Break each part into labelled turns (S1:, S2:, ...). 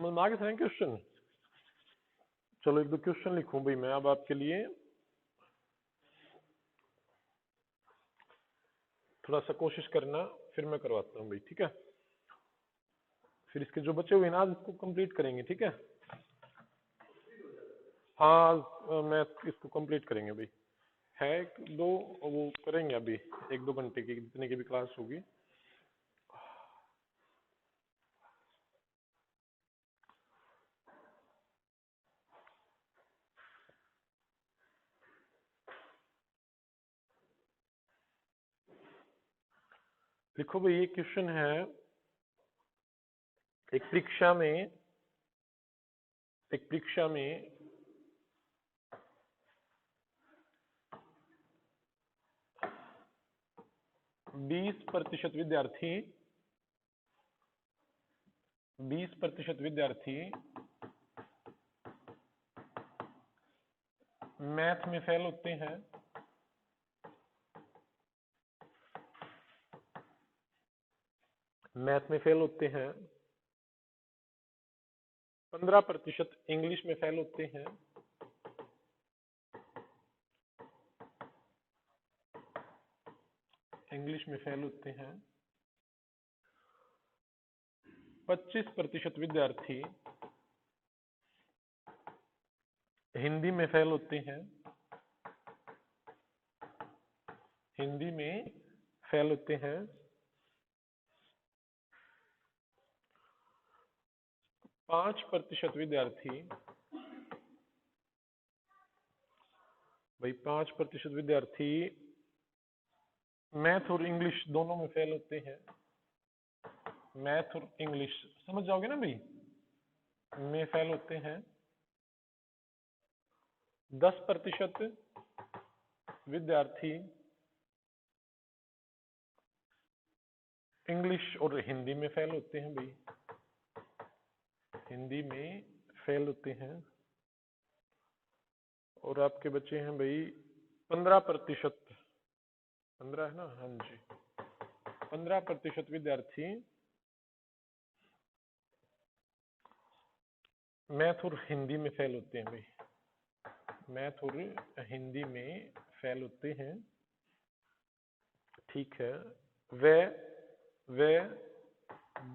S1: समझ में आ गया क्वेश्चन? चलो एक दो क्वेश्चन लिखूं भाई मैं अब आपके लिए, थोड़ा सा कोशिश करना, फिर मैं करवाता हूँ भाई, ठीक है? फिर इसके जो बचे हुए ना आज इसको कंप्लीट करेंगे, ठीक है? हाँ मैं इसको कंप्लीट करेंगे भाई, है एक दो वो करेंगे अभी, एक दो घंटे की जितने की भी क्लास होगी। देखो भाई ये क्वेश्चन है, एक परीक्षा में 20% विद्यार्थी मैथ में फेल होते हैं, मैथ में फेल होते हैं, 15% इंग्लिश में फेल होते हैं, इंग्लिश में फेल होते हैं, 25% विद्यार्थी हिंदी में फेल होते हैं, हिंदी में फेल होते हैं, 5% विद्यार्थी भाई 5% विद्यार्थी मैथ और इंग्लिश दोनों में फेल होते हैं, मैथ और इंग्लिश समझ जाओगे ना भाई, में फेल होते हैं, 10% विद्यार्थी इंग्लिश और हिंदी में फेल होते हैं भाई, हिंदी में फेल होते हैं, और आपके बचे हैं भाई 15%, 15 है ना, हाँ जी, 15% विद्यार्थी मैथ और हिंदी में फेल होते हैं भाई, मैथ और हिंदी में फेल होते हैं, ठीक है? वे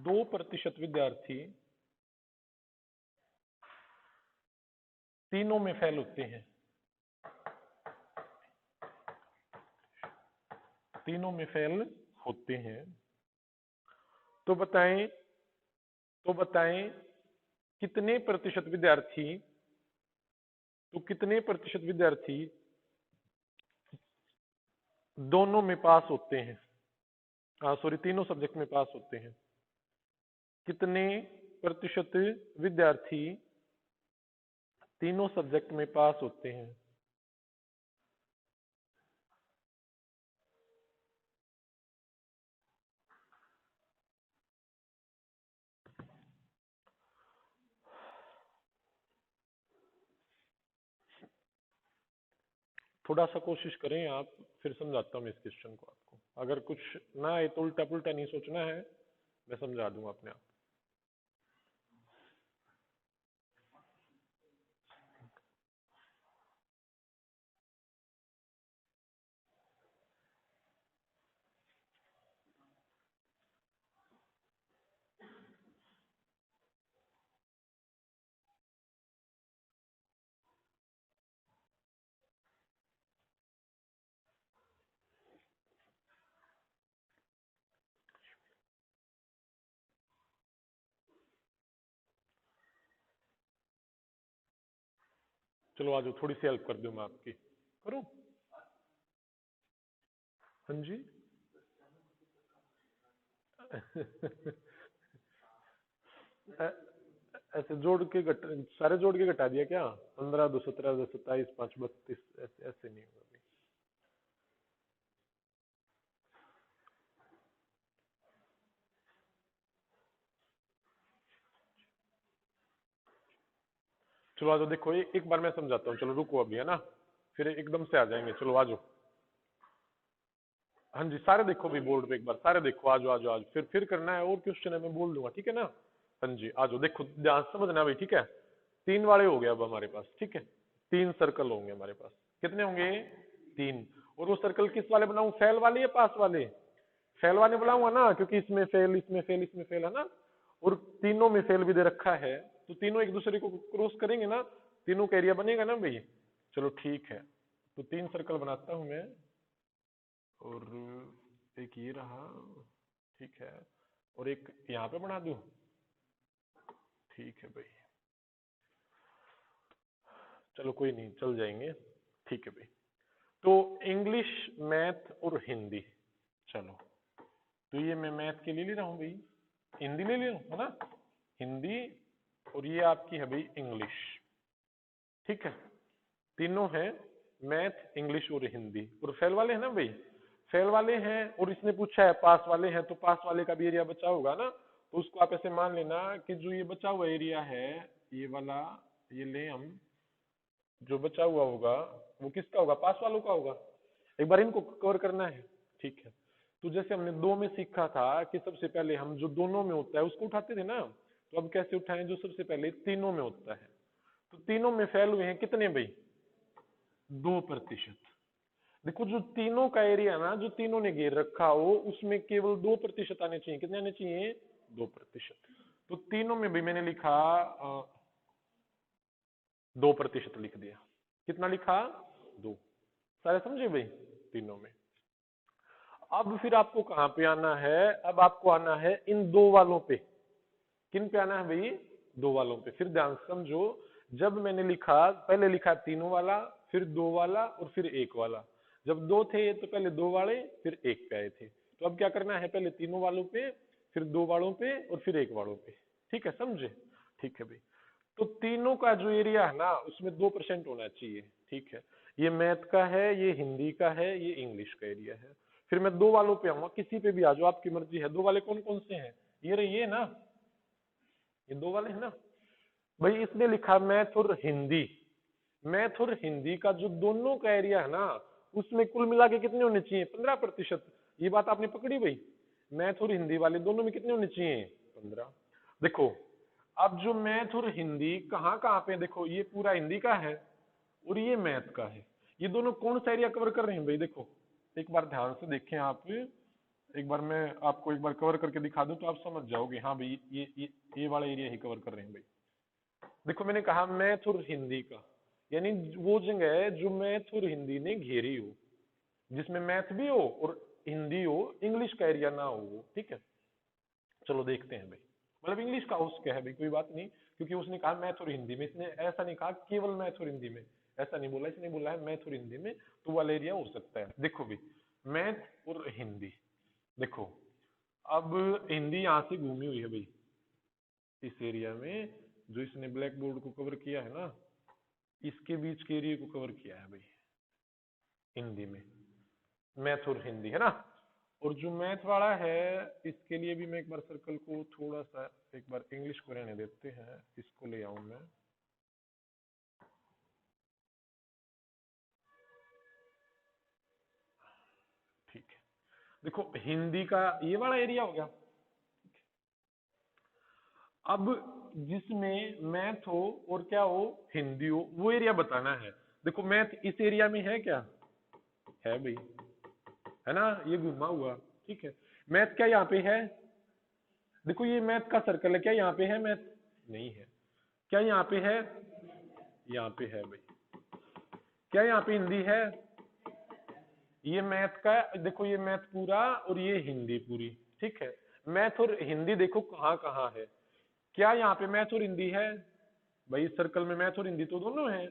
S1: 2% विद्यार्थी तीनों में फेल होते हैं, तीनों में फेल होते हैं। तो बताएं कितने प्रतिशत विद्यार्थी, तो कितने प्रतिशत विद्यार्थी दोनों में पास होते हैं, सॉरी तीनों सब्जेक्ट में पास होते हैं, कितने प्रतिशत विद्यार्थी तीनों सब्जेक्ट में पास होते हैं? थोड़ा सा कोशिश करें आप, फिर समझाता हूँ इस क्वेश्चन को आपको, अगर कुछ ना आए तो उल्टा पुल्टा नहीं सोचना है, मैं समझा दूंगा अपने आप। चलो आज थोड़ी सी हेल्प कर दूं मैं आपकी, करूं? हाँ जी ऐसे जोड़ के सारे जोड़ के घटा दिया क्या? 15 2 17 2 27 5 32, ऐसे नहीं होगा भाई। चलो आ जाओ, देखो एक बार मैं समझाता हूँ, चलो रुको अभी, है ना, फिर एकदम से आ जाएंगे, चलो आ जाओ। हाँ जी सारे देखो भी बोर्ड पे एक बार, सारे देखो, आ जाओ आ जाओ, फिर करना है और क्वेश्चन है मैं बोल दूंगा, ठीक है ना? हाँ जी आ जाओ, देखो ध्यान से समझना भाई, ठीक है। 3 वाले हो गए अब हमारे पास, ठीक है। 3 सर्कल होंगे हमारे पास, कितने होंगे? 3। और वो सर्कल किस वाले बनाऊं, फैल वाले या पास वाले? फैल वाले बनाऊंगा ना, क्योंकि इसमें फेल, इसमें फेल, इसमें फेल है ना, और तीनों में फेल भी दे रखा है, तो तीनों एक दूसरे को क्रॉस करेंगे ना, तीनों का एरिया बनेगा ना भाई। चलो ठीक है, तो 3 सर्कल बनाता हूं मैं, और एक ये रहा, ठीक है, और एक यहाँ पे बना दूं, ठीक है भाई। चलो कोई नहीं, चल जाएंगे, ठीक है भाई। तो इंग्लिश, मैथ और हिंदी, चलो तो ये मैं मैथ के लिए ले रहा हूँ भाई, हिंदी ले रहा हूँ है ना, हिंदी, और ये आपकी है भाई इंग्लिश, ठीक है। तीनों है, मैथ, इंग्लिश और हिंदी, और फेल वाले हैं ना भाई, फेल वाले हैं, और इसने पूछा है पास वाले हैं, तो पास वाले का भी एरिया बचा होगा ना, तो उसको आप ऐसे मान लेना कि जो ये बचा हुआ एरिया है, ये वाला, ये ले हम, जो बचा हुआ होगा वो किसका होगा, पास वालों का होगा। एक बार इनको कवर करना है, ठीक है। तो जैसे हमने 2 में सीखा था कि सबसे पहले हम जो दोनों में होता है उसको उठाते थे ना, तो अब कैसे उठाएं, जो सबसे पहले तीनों में होता है। तो तीनों में फैल हुए हैं कितने भाई, 2%। देखो जो तीनों का एरिया ना, जो तीनों ने घेर रखा हो, उसमें केवल 2% आने चाहिए, कितने आने चाहिए, 2%। तो तीनों में भी मैंने लिखा 2% लिख दिया, कितना लिखा, 2। सारे समझे भाई, तीनों में। अब फिर आपको कहां पे आना है, अब आपको आना है इन 2 वालों पे, किन पे आना है भाई, 2 वालों पे। फिर ध्यान से समझो, जब मैंने लिखा, पहले लिखा तीनों वाला, फिर 2 वाला, और फिर 1 वाला। जब 2 थे तो पहले 2 वाले, फिर 1 पे आए थे। तो अब क्या करना है, पहले तीनों वालों पे, फिर 2 वालों पे, और फिर 1 वालों पे, ठीक है, समझे, ठीक है भाई। तो तीनों का जो एरिया है ना, उसमें 2% होना चाहिए, ठीक है। ये मैथ का है, ये हिंदी का है, ये इंग्लिश का एरिया है। फिर मैं 2 वालों पे आऊंगा, किसी पे भी आ जाओ, आपकी मर्जी है। 2 वाले कौन कौन से हैं, ये रही, ये ना, ये 2 वाले हैं ना भाई। इसने लिखा मैथ और हिंदी, मैथ और हिंदी का जो दोनों का एरिया है ना, उसमें कुल मिला के कितने होने चाहिए, 15%। ये बात आपने पकड़ी भाई, मैथ और हिंदी वाले दोनों में कितने होने चाहिए, 15। देखो अब जो मैथ और हिंदी कहाँ कहाँ पे, देखो ये पूरा हिंदी का है और ये मैथ का है, ये दोनों कौन सा एरिया कवर कर रहे हैं भाई, देखो एक बार ध्यान से देखें आप, एक बार मैं आपको एक बार कवर करके दिखा दूं तो आप समझ जाओगे, हाँ भाई ये वाला एरिया ही कवर कर रहे हैं भाई। देखो मैंने कहा मैथ और हिंदी का, यानी वो जगह है जो मैथ और हिंदी ने घेरी हो, जिसमें मैथ भी हो और हिंदी हो, इंग्लिश का एरिया ना हो वो, ठीक है। चलो देखते हैं भाई, मतलब इंग्लिश का उसका है भाई, कोई बात नहीं, क्योंकि उसने कहा मैथ और हिंदी में, इसने ऐसा नहीं कहा केवल मैथ और हिंदी में, ऐसा नहीं बोला, इसने बोला है मैथ और हिंदी में, तो वाला एरिया हो सकता है। देखो भाई मैथ और हिंदी, देखो अब हिंदी यहाँ से घूमी हुई है भाई, इस एरिया में जो इसने ब्लैक बोर्ड को कवर किया है ना, इसके बीच के एरिया को कवर किया है भाई हिंदी में, मैथ और हिंदी है ना। और जो मैथ वाला है, इसके लिए भी मैं एक बार सर्कल को थोड़ा सा, एक बार इंग्लिश को रहने देते हैं, इसको ले आऊं मैं, ठीक है। देखो हिंदी का ये वाला एरिया हो गया। अब जिसमें मैथ हो और क्या हो, हिंदी हो, वो एरिया बताना है। देखो मैथ इस एरिया में है क्या, है भाई, है ना, ये घुमा हुआ, ठीक है। मैथ क्या यहाँ पे है, देखो ये मैथ का सर्कल है, क्या यहाँ पे है मैथ, नहीं है। क्या यहाँ पे है, यहाँ पे है भाई। क्या यहाँ पे हिंदी है, ये मैथ का, देखो ये मैथ पूरा और ये हिंदी पूरी, ठीक है। मैथ और हिंदी देखो कहाँ कहाँ है, क्या यहाँ पे मैथ और हिंदी है भाई, इस सर्कल में मैथ और हिंदी तो दोनों है।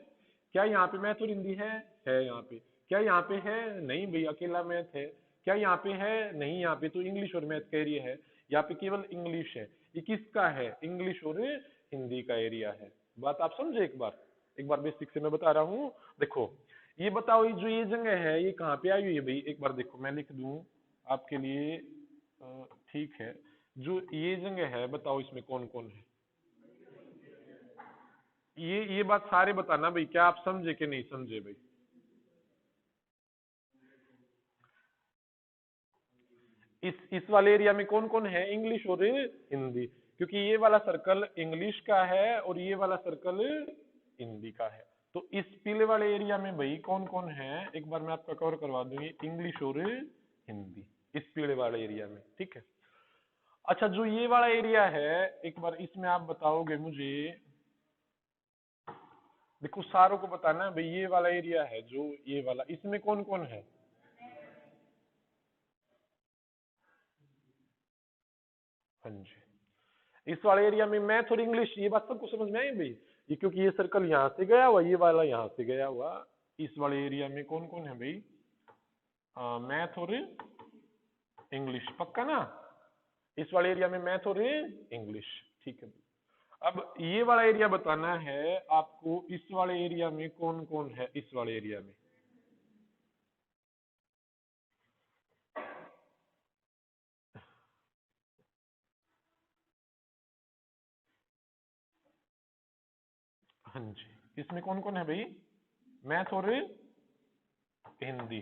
S1: क्या यहाँ पे मैथ और हिंदी है यहाँ पे। क्या यहाँ पे है, नहीं भाई अकेला मैथ है। क्या यहाँ पे है, नहीं, यहाँ पे तो इंग्लिश और मैथ का एरिया है, यहाँ पे केवल इंग्लिश है। ये किसका है, इंग्लिश और हिंदी का एरिया है। बात आप समझे, एक बार बेसिक से मैं बता रहा हूँ। देखो ये बताओ, ये जो ये जगह है ये कहाँ पे आई हुई है भाई, एक बार देखो मैं लिख दूं आपके लिए, ठीक है। जो ये जगह है बताओ इसमें कौन कौन है, ये बात सारे बताना भाई, क्या आप समझे कि नहीं समझे भाई। इस वाले एरिया में कौन कौन है, इंग्लिश और हिंदी। क्योंकि ये वाला सर्कल इंग्लिश का है और ये वाला सर्कल हिंदी का है। तो इस पीले वाले एरिया में भाई कौन कौन है, एक बार मैं आपका कवर करवा दूंगी, इंग्लिश और हिंदी इस पीले वाले एरिया में, ठीक है। अच्छा, जो ये वाला एरिया है, एक बार इसमें आप बताओगे मुझे, देखो सारों को बताना है भाई, ये वाला एरिया है जो ये वाला, इसमें कौन कौन है? हाँ जी, इस वाले एरिया में मैथ और इंग्लिश, ये बात सबको समझ में आई भाई? ये क्योंकि ये सर्कल यहाँ से गया हुआ, ये वाला यहाँ से गया हुआ, इस वाले एरिया में कौन कौन है भाई? मैथ और इंग्लिश, पक्का ना? इस वाले एरिया में मैथ और इंग्लिश, ठीक है। अब ये वाला एरिया बताना है आपको, इस वाले एरिया में कौन कौन है? इस वाले एरिया में हाँ जी, इसमें कौन कौन है भाई? मैथ और हिंदी।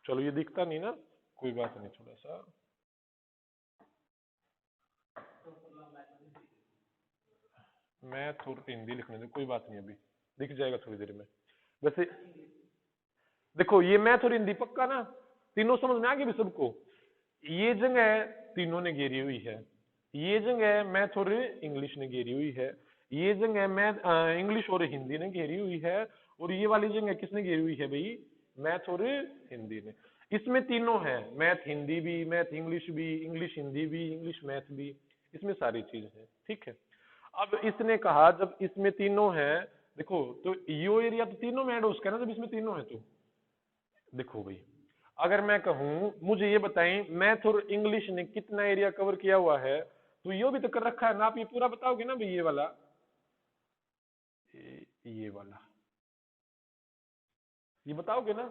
S1: चलो ये दिखता नहीं ना, कोई बात नहीं, थोड़ा सा मैथ और हिंदी लिखने दो, कोई बात नहीं, अभी दिख जाएगा थोड़ी देर में। वैसे देखो, ये मैथ और हिंदी पक्का ना, तीनों समझ में आ गई भी सबको? ये जगह तीनों ने घेरी हुई है, ये जगह मैथ और इंग्लिश ने घेरी हुई है, ये जगह मैथ इंग्लिश और हिंदी ने घेरी हुई है, और ये वाली जगह किसने घेरी हुई है भाई? मैथ और हिंदी ने। इसमें तीनों है, मैथ हिंदी भी, मैथ इंग्लिश भी, इंग्लिश हिंदी भी, इंग्लिश मैथ भी, इसमें सारी चीज है, ठीक है। अब इसने कहा जब इसमें तीनों है, देखो तो यो एरिया तो तीनों में ऐड हो उसका ना, जब इसमें तीनों है तो देखो भाई, अगर मैं कहूं मुझे ये बताएं मैथ और इंग्लिश ने कितना एरिया कवर किया हुआ है, तो यो भी तो कर रखा है ना, आप ये पूरा बताओगे ना भाई? ये वाला, ये वाला, ये बताओगे ना?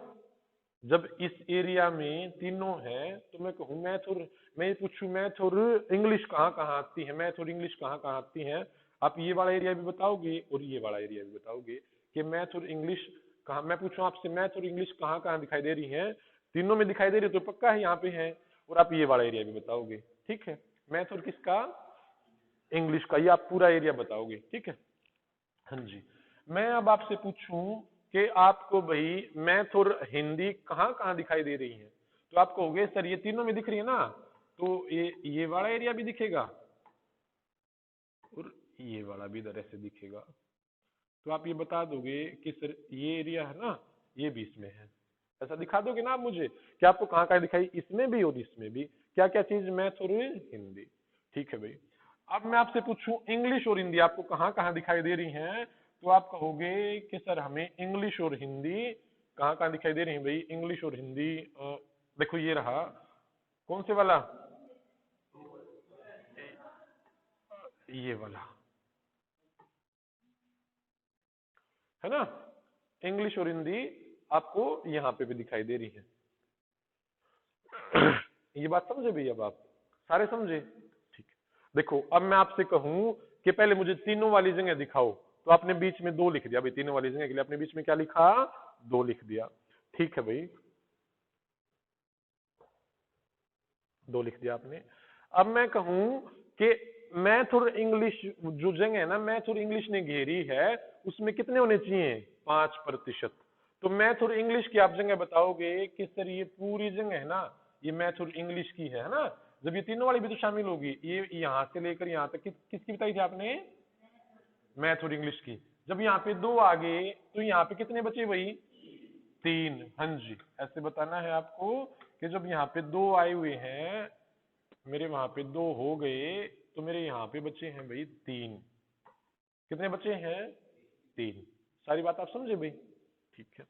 S1: जब इस एरिया में तीनों है तो मैं कहूँ मैथ और, मैं ये पूछूं मैथ और इंग्लिश कहाँ कहाँ आती है, मैथ और इंग्लिश कहाँ कहाँ आती है, आप ये वाला एरिया भी बताओगे और ये वाला एरिया भी बताओगे कि मैथ और इंग्लिश कहाँ। मैं पूछूं आपसे मैथ और इंग्लिश कहाँ कहाँ दिखाई दे रही है, तीनों में दिखाई दे रही है तो पक्का है यहाँ पे है, और आप ये वाला एरिया भी बताओगे, ठीक है। मैथ और किसका? इंग्लिश का, ये आप पूरा एरिया बताओगे, ठीक है। हाँ जी, मैं अब आपसे पूछूं कि आपको भाई मैथ और हिंदी कहाँ कहाँ दिखाई दे रही है, तो आप कहोगे सर ये तीनों में दिख रही है ना, तो ये वाला एरिया भी दिखेगा और ये वाला भी इधर ऐसे दिखेगा, तो आप ये बता दोगे कि सर ये एरिया है ना, ये भी इसमें है, ऐसा दिखा दोगे ना आप मुझे कि आपको कहाँ कहाँ दिखाई, इसमें भी और इसमें भी, क्या क्या चीज? मैथ और हिंदी, ठीक है भाई। अब मैं आपसे पूछूं इंग्लिश और हिंदी आपको कहाँ कहाँ दिखाई दे रही हैं, तो आप कहोगे कि सर हमें इंग्लिश और हिंदी कहाँ कहाँ दिखाई दे रही है भाई? इंग्लिश और हिंदी देखो ये रहा, कौन से वाला? ये वाला है ना, इंग्लिश और हिंदी आपको यहाँ पे भी दिखाई दे रही है। ये बात समझे भैया? अब आप सारे समझे? ठीक है। देखो अब मैं आपसे कहूं कि पहले मुझे तीनों वाली जगह दिखाओ, तो आपने बीच में 2 लिख दिया भाई, तीनों वाली जगह के लिए आपने बीच में क्या लिखा? 2 लिख दिया, ठीक है भाई, 2 लिख दिया आपने। अब मैं कहूं कि मैथ और इंग्लिश जो जगह है ना, मैथ और इंग्लिश ने घेरी है, उसमें कितने होने चाहिए? 5%। तो मैथ और इंग्लिश की आप जगह बताओगे कि सर ये पूरी जगह है ना, ये मैथ और इंग्लिश की है ना, जब ये तीनों वाली भी तो शामिल होगी, ये यहां से लेकर यहां तक किसकी बताई थी आपने? मैथ और इंग्लिश की। जब यहाँ पे 2 आ गए तो यहाँ पे कितने बचे भाई? 3। हाँ जी, ऐसे बताना है आपको कि जब यहाँ पे 2 आए हुए हैं, मेरे वहां पे 2 हो गए, तो मेरे यहाँ पे बचे हैं भाई 3। कितने बचे हैं? 3। सारी बात आप समझे भाई? ठीक है।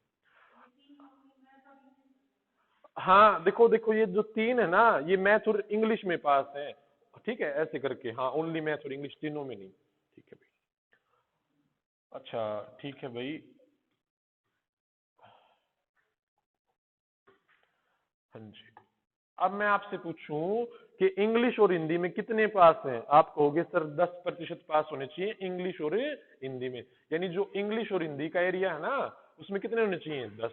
S1: हाँ देखो देखो, ये जो 3 है ना, ये मैथ और इंग्लिश में पास है, ठीक है, ऐसे करके, हाँ ओनली मैथ और इंग्लिश, तीनों में नहीं, ठीक है भाई। अच्छा ठीक है भाई, हाँ जी। अब मैं आपसे पूछूं कि इंग्लिश और हिंदी में कितने पास हैं, आप कहोगे सर 10% पास होने चाहिए इंग्लिश और हिंदी में, यानी जो इंग्लिश और हिंदी का एरिया है ना, उसमें कितने होने चाहिए? 10।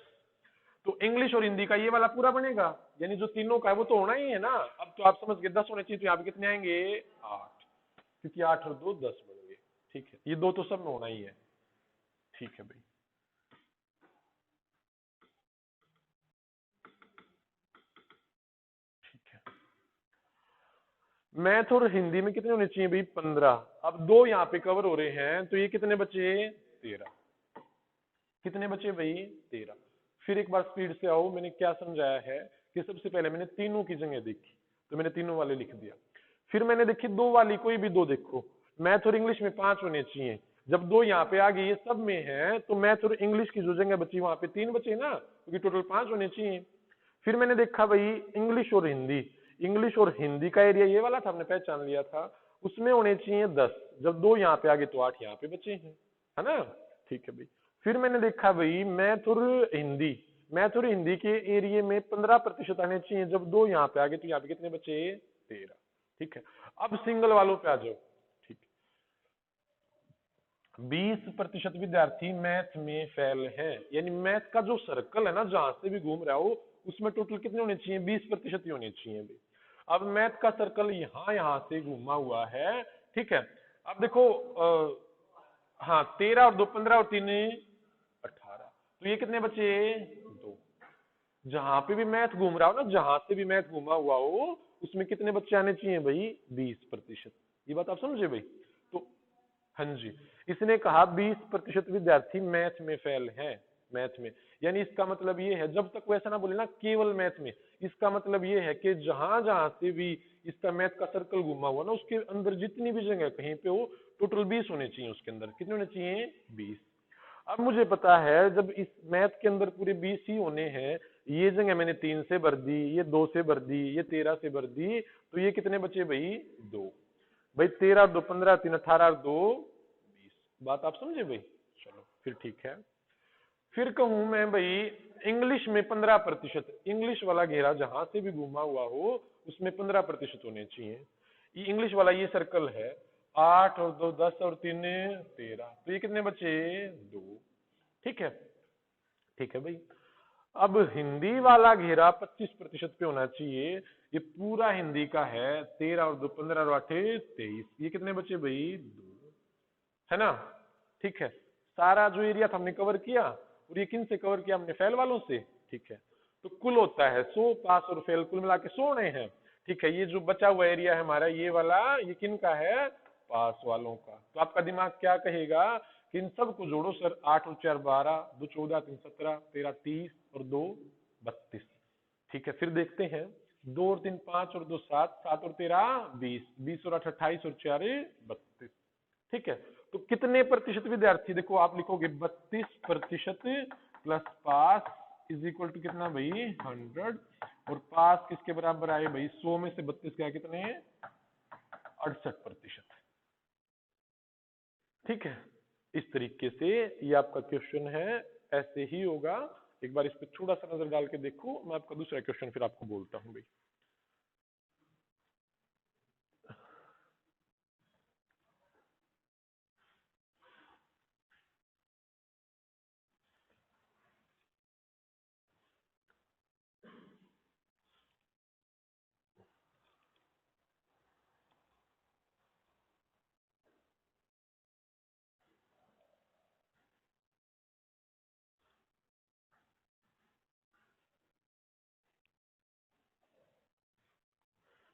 S1: तो इंग्लिश और हिंदी का ये वाला पूरा बनेगा, यानी जो तीनों का है वो तो होना ही है ना। अब तो आप समझ गए 10 होने चाहिए, तो यहाँ पे कितने आएंगे 8, क्योंकि 8 और 2 10 बन गए। ठीक है, ये 2 तो सब में होना ही है। ठीक है भाई, ठीक है। मैथ और हिंदी में कितने होने चाहिए भाई 15। अब 2 यहाँ पे कवर हो रहे हैं, तो ये कितने बचे 13। कितने बचे भाई 13। फिर एक बार स्पीड से आओ, मैंने क्या समझाया है कि सबसे पहले मैंने तीनों की जगह देखी, तो मैंने तीनों वाले लिख दिया। फिर मैंने देखी दो वाली, कोई भी दो देखो, मैथ और इंग्लिश में 5 होने चाहिए। जब 2 यहाँ पे आ गई, ये सब में है, तो मैथ और इंग्लिश की जो जगह बची वहां पे 3 बचे ना, क्योंकि टोटल 5 होने चाहिए। फिर मैंने देखा भाई इंग्लिश और हिंदी, इंग्लिश और हिंदी का एरिया ये वाला था, हमने पहचान लिया था, उसमें होने चाहिए 10। जब 2 यहाँ पे आ गए तो 8 यहाँ पे बचे हैं, है ना। ठीक है भाई। फिर मैंने देखा भाई मैथ और हिंदी, मैथ और हिंदी के एरिया में 15% आने चाहिए। जब 2 यहाँ पे आ गए तो यहाँ पे कितने बचे 13। ठीक है, अब सिंगल वालों पे आ जाओ। ठीक, 20% विद्यार्थी मैथ में फेल है, यानी मैथ का जो सर्कल है ना, जहां से भी घूम रहा हो, उसमें टोटल कितने होने चाहिए 20% ही होने चाहिए भाई। अब मैथ का सर्कल यहां से घूमा हुआ है। ठीक है, अब देखो हाँ 13 और 2 15 और 3 18, तो ये कितने बचे 2। जहां पे भी मैथ घूम रहा हो ना, जहां से भी मैथ घूमा हुआ हो, उसमें कितने बच्चे आने चाहिए भाई 20%। ये बात आप समझे भाई। तो हाँ जी, इसने कहा 20% विद्यार्थी मैथ में फेल है, मैथ में, यानी इसका मतलब ये है, जब तक वो ऐसा ना बोले ना केवल मैथ में, इसका मतलब ये है कि जहां जहां से भी इसका मैथ का सर्कल घुमा हुआ ना, उसके अंदर जितनी भी जगह कहीं पे हो, टोटल 20 होने चाहिए। उसके अंदर कितने होने चाहिए 20। अब मुझे पता है जब इस मैथ के अंदर पूरे 20 ही होने हैं, ये जगह मैंने 3 से भर दी, ये 2 से भर दी, ये 13 से भर दी, तो ये कितने बचे भाई 2। भाई 13 2 15 3 18 और 2 20। बात आप समझे भाई। चलो फिर ठीक है। फिर कहूं मैं भाई इंग्लिश में 15%, इंग्लिश वाला घेरा जहां से भी घुमा हुआ हो, उसमें 15% होने चाहिए। ये इंग्लिश वाला ये सर्कल है, 8 और 2 10 और 3 13, तो ये कितने बचे 2। ठीक है, ठीक है भाई। अब हिंदी वाला घेरा 25% पे होना चाहिए। ये पूरा हिंदी का है, 13 और 2 15 और 8 23, ये कितने बचे भाई 2, है ना। ठीक है, सारा जो एरिया था हमने कवर किया, और ये किन से कवर किया हमने फेल वालों से। ठीक है, तो कुल होता है 100, पास और फेल कुल मिला के 100 रहे हैं। ठीक है, ये जो बचा हुआ एरिया है हमारा ये वाला, ये किन का है पास वालों का। तो आपका दिमाग क्या कहेगा कि इन सब को जोड़ो सर, 8 और 4 12, 2 14 3 17 13 30 और 2 32। ठीक है, फिर देखते हैं, 2 और 3 5 और 2 7, 7 और 13 20, 20 और 8 28 और 4 32। ठीक है, तो कितने प्रतिशत विद्यार्थी, देखो आप लिखोगे 32% plus pass is equal to कितना भाई 100, और पास किसके बराबर आए भाई 100 में से 32 गया कितने 68%। ठीक है, इस तरीके से ये आपका क्वेश्चन है, ऐसे ही होगा। एक बार इस पे थोड़ा सा नजर डाल के देखो, मैं आपका दूसरा क्वेश्चन फिर आपको बोलता हूँ भाई।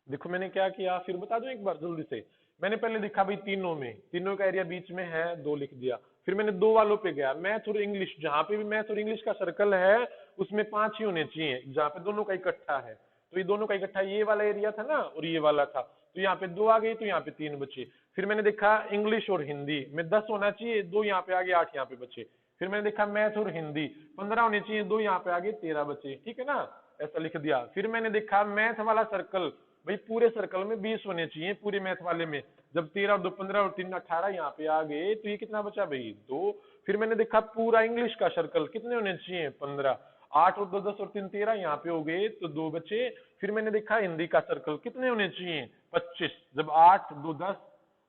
S1: देखो मैंने क्या किया, फिर बता दूं एक बार जल्दी से। मैंने पहले लिखा भाई तीनों में, तीनों का एरिया बीच में है 2 लिख दिया। फिर मैंने 2 वालों पे गया, मैथ और इंग्लिश, जहां पे भी मैथ और इंग्लिश का सर्कल है उसमें 5 ही होने चाहिए, जहां पे दोनों का इकट्ठा है। तो ये दोनों का इकट्ठा ये वाला एरिया था ना, और ये वाला था, तो यहाँ पे 2 आ गए, तो यहाँ पे 3 बचे। फिर मैंने देखा इंग्लिश और हिंदी में 10 होना चाहिए, 2 यहाँ पे आ गए, 8 यहाँ पे बचे। फिर मैंने देखा मैथ और हिंदी 15 होने चाहिए, 2 यहाँ पे आ गए, 13 बचे। ठीक है ना, ऐसा लिख दिया। फिर मैंने देखा मैथ वाला सर्कल, भाई पूरे सर्कल में 20 होने चाहिए, पूरे मैथ वाले में। जब 13 और 2 15 और 3 18 यहाँ पे आ गए, तो ये कितना बचा भाई 2। फिर मैंने देखा पूरा इंग्लिश का सर्कल कितने होने चाहिए 15, 8 और 2 10 और 3 13 यहाँ पे हो गए, तो 2 बचे। फिर मैंने देखा हिंदी का सर्कल कितने होने चाहिए 25, जब 8 2 10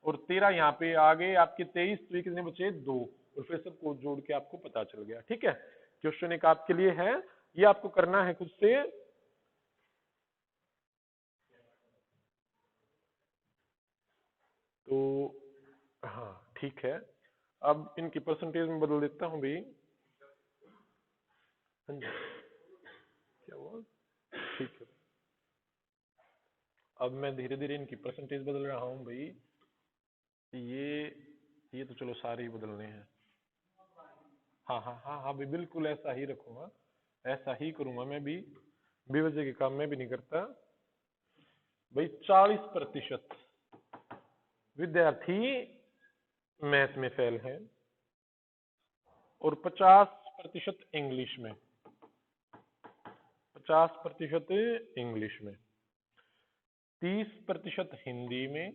S1: और 13 यहाँ पे आ गए आपके 23, तो ये कितने बचे 2, और फिर सबको जोड़ के आपको पता चल गया। ठीक है, क्वेश्चन एक आपके लिए है, ये आपको करना है खुद से। तो हाँ ठीक है, अब इनकी परसेंटेज में बदल देता हूं भाई। हाँ जी, क्या हुआ? ठीक है, अब मैं धीरे धीरे इनकी परसेंटेज बदल रहा हूँ भाई। ये तो चलो सारे ही बदलने हैं। हाँ हाँ हाँ हाँ भाई, बिल्कुल ऐसा ही रखूंगा, ऐसा ही करूंगा मैं भी, बेवजह के काम मैं भी नहीं करता भाई। 40% विद्यार्थी मैथ में फेल हैं और 50% इंग्लिश में, 50% इंग्लिश में, 30% हिंदी में,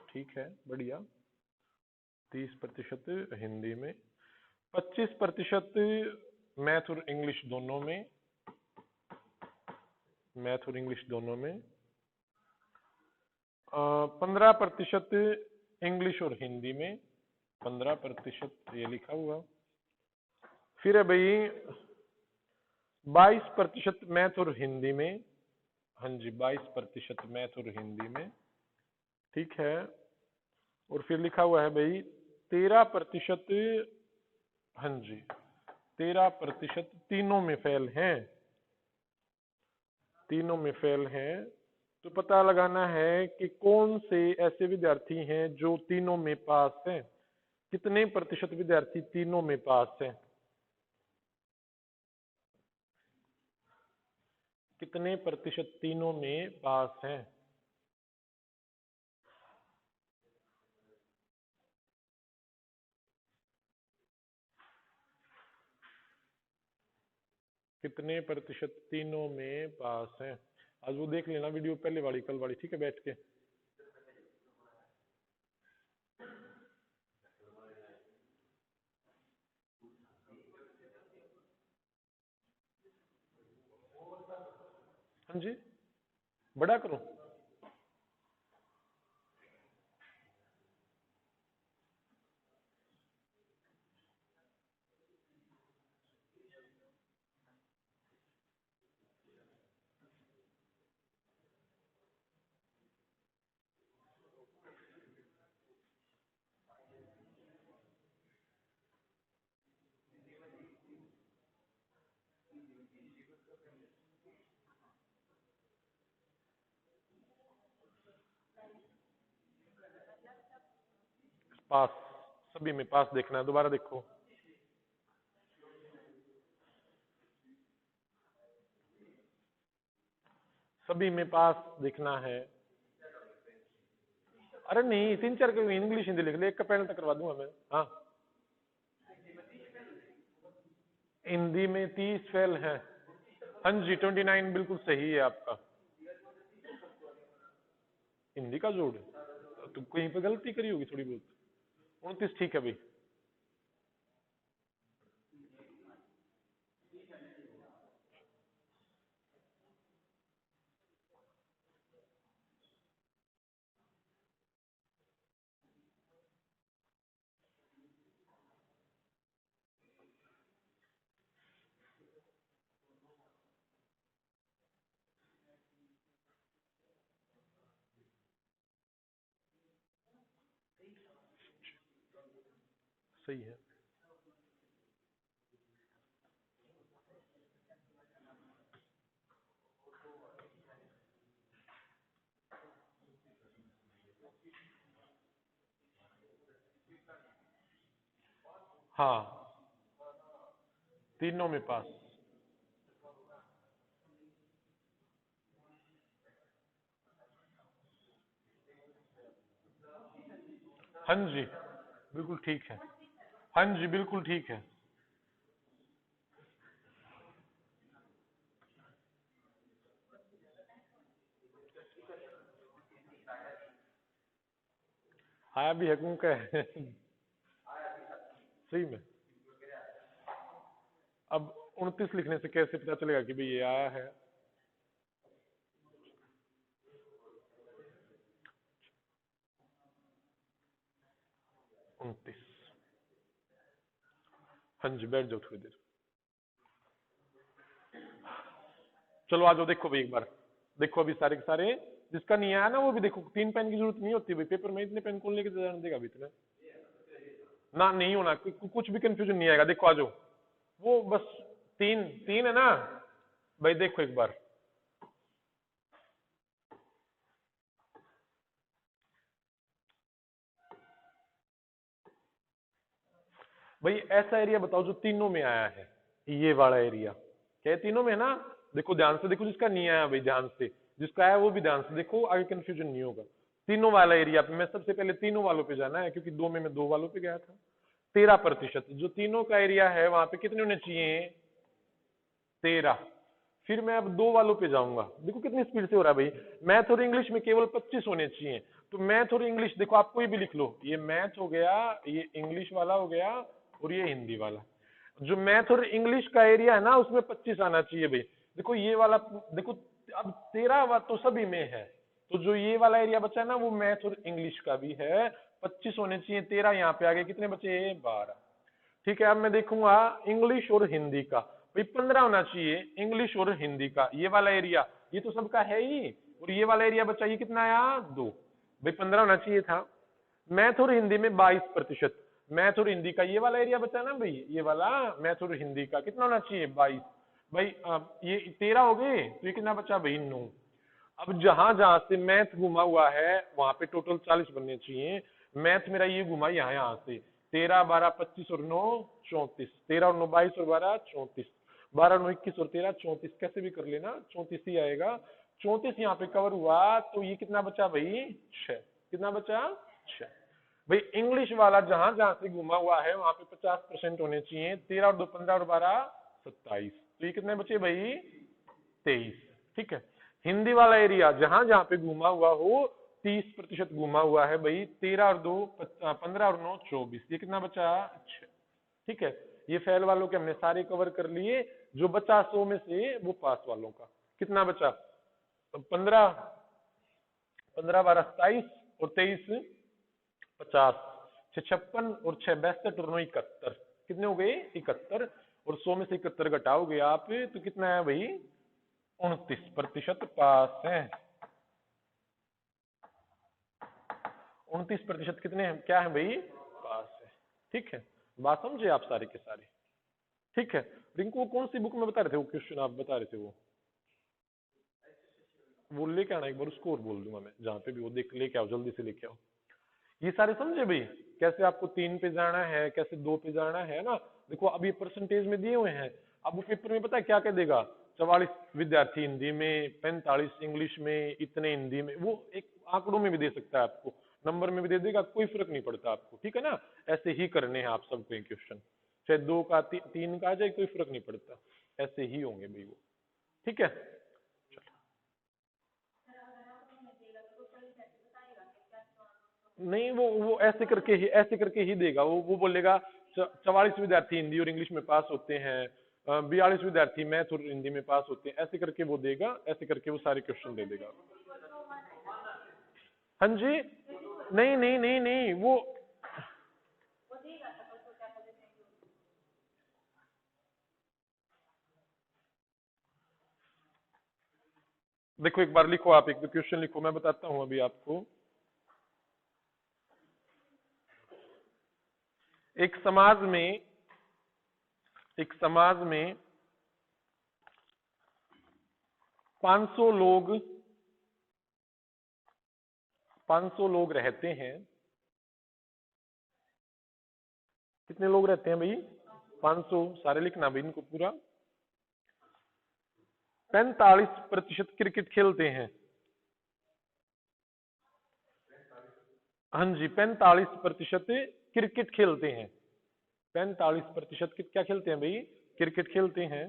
S1: ठीक है बढ़िया, 30% हिंदी में, 25% मैथ और इंग्लिश दोनों में, मैथ और इंग्लिश दोनों में, 15% इंग्लिश और हिंदी में, 15% ये लिखा हुआ। फिर है भाई 22% मैथ और हिंदी में, हाँ जी 22% मैथ और हिंदी में, ठीक है। और फिर लिखा हुआ है भाई 13%, हाँ जी 13% तीनों में फेल हैं, तीनों में फेल हैं। तो पता लगाना है कि कौन से ऐसे विद्यार्थी हैं जो तीनों में पास हैं, कितने प्रतिशत विद्यार्थी तीनों में पास हैं, कितने प्रतिशत तीनों में पास हैं। कितने प्रतिशत तीनों में पास हैं। आज वो देख लेना वीडियो, पहले वाली कल वाली, ठीक है बैठ के। हाँ जी, बड़ा करो। पास, सभी में पास देखना है, दोबारा देखो। सभी में पास देखना है। अरे नहीं, 3 4 के इंग्लिश हिंदी लिख ले, एक का पेनल्टी करवा दूंगा मैं। हाँ, हिंदी में 30 फेल है। हाँ जी 29 बिल्कुल सही है आपका। हिंदी का जोड़ तो कहीं पे गलती करी होगी थोड़ी बहुत। 29 ठीक है भाई। सही है। हाँ, तीनों में पास। हाँ जी बिल्कुल ठीक है। हाँ जी बिल्कुल ठीक है। आया भी है कौन का है। सही में। अब 29 लिखने से कैसे पता चलेगा कि भाई ये आया है। 29। हाँ जी बैठ जाओ थोड़ी देर। चलो आ जाओ, देखो भाई एक बार, देखो अभी सारे के सारे, जिसका नहीं आया ना वो भी देखो, 3 पेन की जरूरत नहीं होती भाई, पेपर में इतने पेन कौन लेके जाने देगा अभी इतने, ना नहीं होना, कुछ भी कंफ्यूजन नहीं आएगा, देखो आ जाओ, वो बस तीन तीन है ना भाई, देखो एक बार, भाई ऐसा एरिया बताओ जो तीनों में आया है, ये वाला एरिया, क्या है तीनों में है ना, देखो ध्यान से देखो, जिसका नहीं आया भाई ध्यान से, जिसका आया वो भी ध्यान से देखो, आगे कंफ्यूजन नहीं होगा। तीनों वाला एरिया पे मैं सबसे पहले तीनों वालों पे जाना है, क्योंकि दो में मैं दो वालों पे गया था। 13%, जो तीनों का एरिया है वहां पे कितने होने चाहिए, 13। फिर मैं अब दो वालों पे जाऊंगा, देखो कितनी स्पीड से हो रहा है भाई, मैथ और इंग्लिश में केवल 25 होने चाहिए, तो मैथ और इंग्लिश देखो, आप कोई भी लिख लो, ये मैथ हो गया, ये इंग्लिश वाला हो गया, और ये हिंदी वाला। जो मैथ और इंग्लिश का एरिया है ना उसमें 25 आना चाहिए भाई, देखो ये वाला, देखो अब 13 तो सभी में है, तो जो ये वाला एरिया बचा है ना वो मैथ और इंग्लिश का भी है, 25 होने चाहिए, 13 यहाँ पे आ गए, कितने बचे, 12। ठीक है, अब मैं देखूंगा इंग्लिश और हिंदी का, भाई 15 होना चाहिए इंग्लिश और हिंदी का, ये वाला एरिया, ये तो सबका है ही, और ये वाला एरिया बचा, ये कितना आया, 2, भाई 15 होना चाहिए था। मैथ और हिंदी में 22%, मैथ और हिंदी का ये वाला एरिया बचा ना भाई, ये वाला मैथ और हिंदी का कितना होना चाहिए, 22, भाई ये 13 हो गए, तो ये कितना बचा भाई, 9। अब जहां जहां से मैथ घुमा हुआ है वहां पे टोटल 40 बनने चाहिए, मैथ मेरा ये घुमा यहाँ यहाँ से, 13 12 25 और 9 34, 13 और 9 22 और 12 34, 12 9 21 और 13 34, कैसे भी कर लेना 34 ही आएगा, 34 यहाँ पे कवर हुआ, तो ये कितना बचा भाई, 6, कितना बचा, 6। भाई इंग्लिश वाला जहां जहां से घुमा हुआ है वहां पे 50% होने चाहिए, 13 और 2 15 और 12 27, तो ये कितने बचे भाई, 23। ठीक है, हिंदी वाला एरिया जहां जहां पे घूमा हुआ हो 30% घूमा हुआ है भाई, 13 और 2 15 और 9 24, ये कितना बचा, 6। ठीक है, ये फेल वालों के हमने सारे कवर कर लिए, जो बचा 100 में से वो पास वालों का कितना बचा, 15 15 12 27 और 23 50, 6 56 और 6 62 और 9 71, कितने हो गए, 71, और 100 में से 71 घटाओगे आप तो कितना है भाई, 29% पास है। 29% कितने हैं, क्या है भाई, पास है। ठीक है, बात समझे आप सारे के सारे। ठीक है, रिंकू कौन सी बुक में बता रहे थे वो क्वेश्चन, आप बता रहे थे वो लेके आना एक बार, उसको और बोल दूंगा मैं, जहां पे भी वो देख लेके आओ, जल्दी से लेके आओ। ये सारे समझे भाई, कैसे आपको 3 पे जाना है, कैसे 2 पे जाना है ना। देखो अब ये परसेंटेज में दिए हुए हैं, अब वो पेपर में पता है क्या कह देगा, 44 विद्यार्थी हिंदी में, 45 इंग्लिश में, इतने हिंदी में, वो एक आंकड़ों में भी दे सकता है आपको, नंबर में भी दे देगा, कोई फर्क नहीं पड़ता आपको, ठीक है ना। ऐसे ही करने हैं आप सबको ये क्वेश्चन, चाहे 2 का 3 का आ जाए, कोई फर्क नहीं पड़ता, ऐसे ही होंगे भाई वो। ठीक है, नहीं वो ऐसे करके ही देगा, वो बोलेगा 44 विद्यार्थी हिंदी और इंग्लिश में पास होते हैं, 42 विद्यार्थी मैथ और हिंदी में पास होते हैं, ऐसे करके वो देगा, ऐसे करके वो सारे क्वेश्चन दे देगा। हाँ जी, नहीं नहीं नहीं नहीं वो, देखो एक बार लिखो, आप एक दो क्वेश्चन लिखो, मैं बताता हूँ अभी आपको। एक समाज में, एक समाज में 500 लोग, 500 लोग रहते हैं, कितने लोग रहते हैं भाई, 500, सारे लिखना भाई इनको पूरा। 45% क्रिकेट खेलते हैं, हाँ जी 45% क्रिकेट खेलते हैं, 45% क्या खेलते हैं भाई, क्रिकेट खेलते हैं।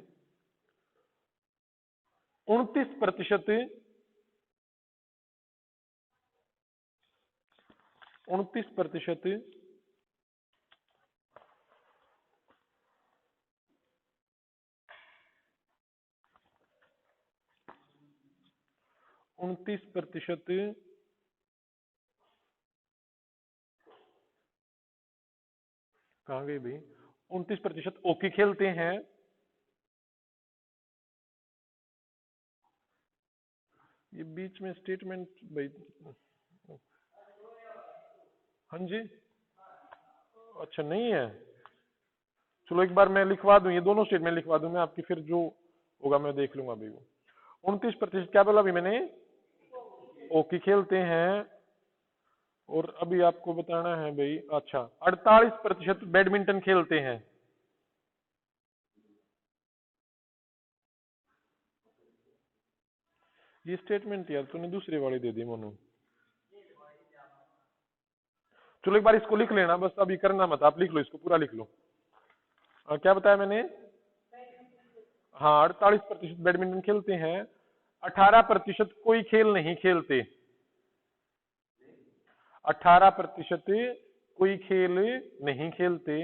S1: 29%, 29%, 29%, कहाँ गए भाई, 29% हॉकी खेलते हैं, ये बीच में स्टेटमेंट भाई, हाँ जी, अच्छा नहीं है, चलो एक बार मैं लिखवा दूं, ये दोनों स्टेटमेंट लिखवा दूं मैं आपकी, फिर जो होगा मैं देख लूंगा अभी। वो 29% क्या बोला अभी मैंने, हॉकी खेलते हैं, और अभी आपको बताना है भाई, अच्छा 48% बैडमिंटन खेलते हैं। ये स्टेटमेंट यार तूने दूसरी वाली दे दी मोनू। चलो एक बार इसको लिख लेना, बस अभी करना मत, आप लिख लो इसको, पूरा लिख लो। क्या बताया मैंने, हाँ 48% बैडमिंटन खेलते हैं, 18% कोई खेल नहीं खेलते, 18% कोई खेल नहीं खेलते,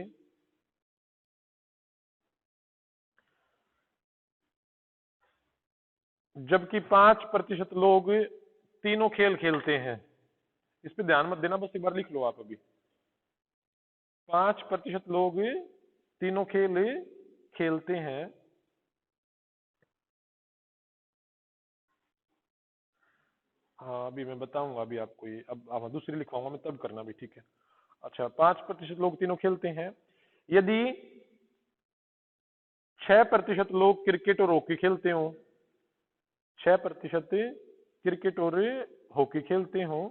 S1: जबकि 5% लोग तीनों खेल खेलते हैं। इस पे ध्यान मत देना, बस एक बार लिख लो आप अभी। 5% लोग तीनों खेल खेलते हैं, हाँ अभी मैं बताऊंगा अभी आपको ये, अब दूसरी लिखवाऊंगा मैं तब करना भी, ठीक है। अच्छा 5% लोग तीनों खेलते हैं, यदि 6% लोग क्रिकेट और हॉकी खेलते हो, 6% क्रिकेट और हॉकी खेलते हो,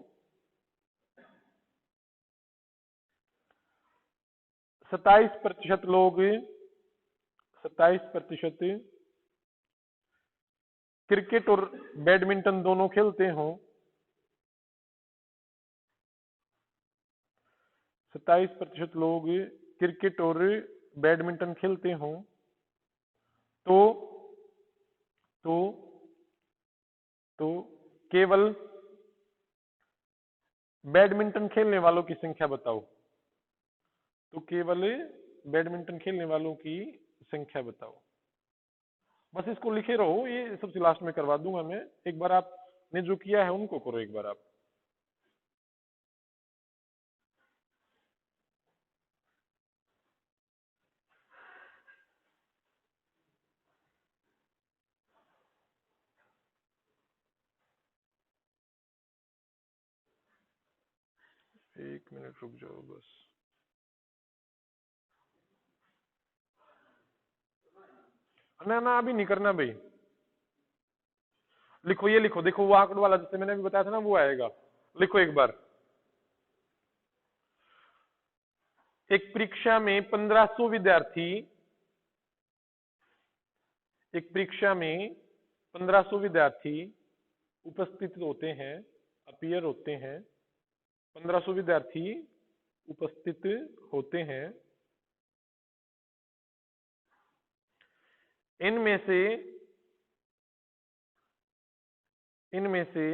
S1: 27% लोग 27% क्रिकेट और बैडमिंटन दोनों खेलते हो, 27% लोग क्रिकेट और बैडमिंटन खेलते हो, तो तो तो केवल बैडमिंटन खेलने वालों की संख्या बताओ, तो केवल बैडमिंटन खेलने वालों की संख्या बताओ। बस इसको लिखे रहो, ये सबसे लास्ट में करवा दूंगा मैं, एक बार आपने जो किया है उनको करो एक बार आप। एक मिनट रुक जाओ बस। ना ना अभी नहीं करना भाई, लिखो ये लिखो, देखो वो आंकड़ वाला जैसे मैंने अभी बताया था ना वो आएगा, लिखो एक बार। एक परीक्षा में 1500 विद्यार्थी, एक परीक्षा में 1500 विद्यार्थी उपस्थित होते हैं, अपीयर होते हैं, 1500 विद्यार्थी उपस्थित होते हैं, इनमें से इनमें से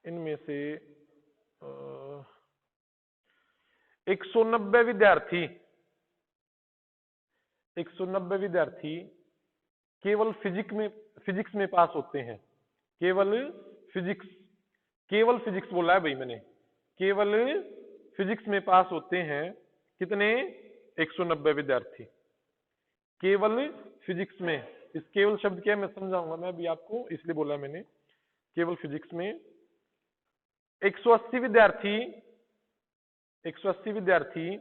S1: इनमें से 190 विद्यार्थी 190 विद्यार्थी केवल फिजिक्स में पास होते हैं, केवल फिजिक्स केवल फिजिक्स बोला है भाई मैंने, केवल फिजिक्स में पास होते हैं, कितने, 190 विद्यार्थी केवल फिजिक्स में। इस केवल शब्द क्या है मैं समझाऊंगा मैं अभी आपको, इसलिए बोला मैंने केवल फिजिक्स में। 180 विद्यार्थी 180 विद्यार्थी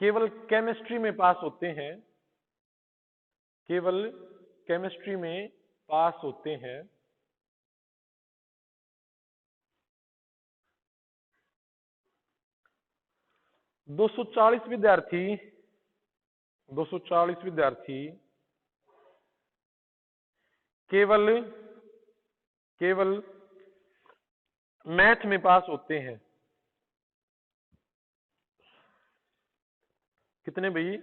S1: केवल केमिस्ट्री में पास होते हैं, केवल केमिस्ट्री में पास होते हैं, 240 विद्यार्थी 240 विद्यार्थी केवल केवल मैथ में पास होते हैं, कितने भाई,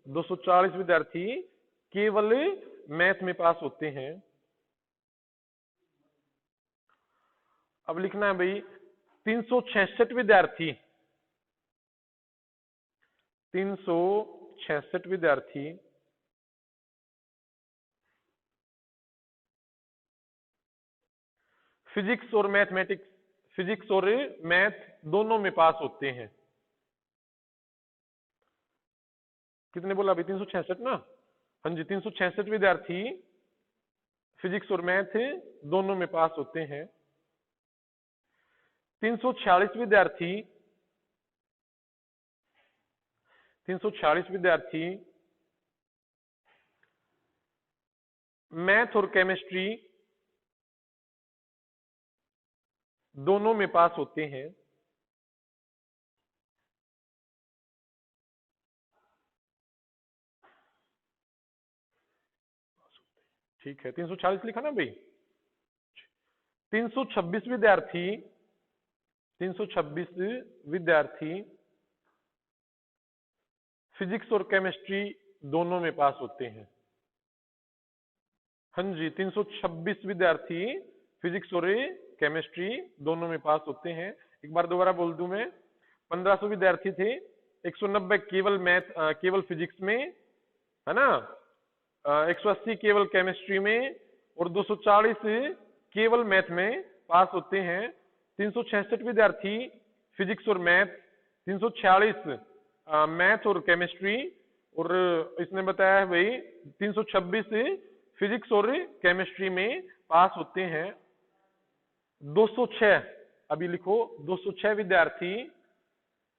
S1: 240 विद्यार्थी केवल मैथ में पास होते हैं। अब लिखना है भाई 366 विद्यार्थी 366 विद्यार्थी फिजिक्स और मैथमेटिक्स, फिजिक्स और मैथ दोनों में पास होते हैं, कितने बोला अभी? 366 ना? हाँ जी, 366 विद्यार्थी फिजिक्स और मैथ दोनों में पास होते हैं। 346 विद्यार्थी 346 विद्यार्थी मैथ और केमिस्ट्री दोनों में पास होते हैं। ठीक है, 340 लिखा ना भाई? 326 विद्यार्थी 326 विद्यार्थी फिजिक्स और केमिस्ट्री दोनों में पास होते हैं। हाँ जी, 326 विद्यार्थी फिजिक्स और केमिस्ट्री दोनों में पास होते हैं। एक बार दोबारा बोल दूं मैं, 1500 विद्यार्थी थे, 190 केवल मैथ केवल फिजिक्स में, है ना, 180 केवल केमिस्ट्री में और 240 केवल मैथ में पास होते हैं। 366 विद्यार्थी फिजिक्स और मैथ, 346 मैथ और केमिस्ट्री, और इसने बताया है भाई 326 फिजिक्स और केमिस्ट्री में पास होते हैं। 206 अभी लिखो, 206 विद्यार्थी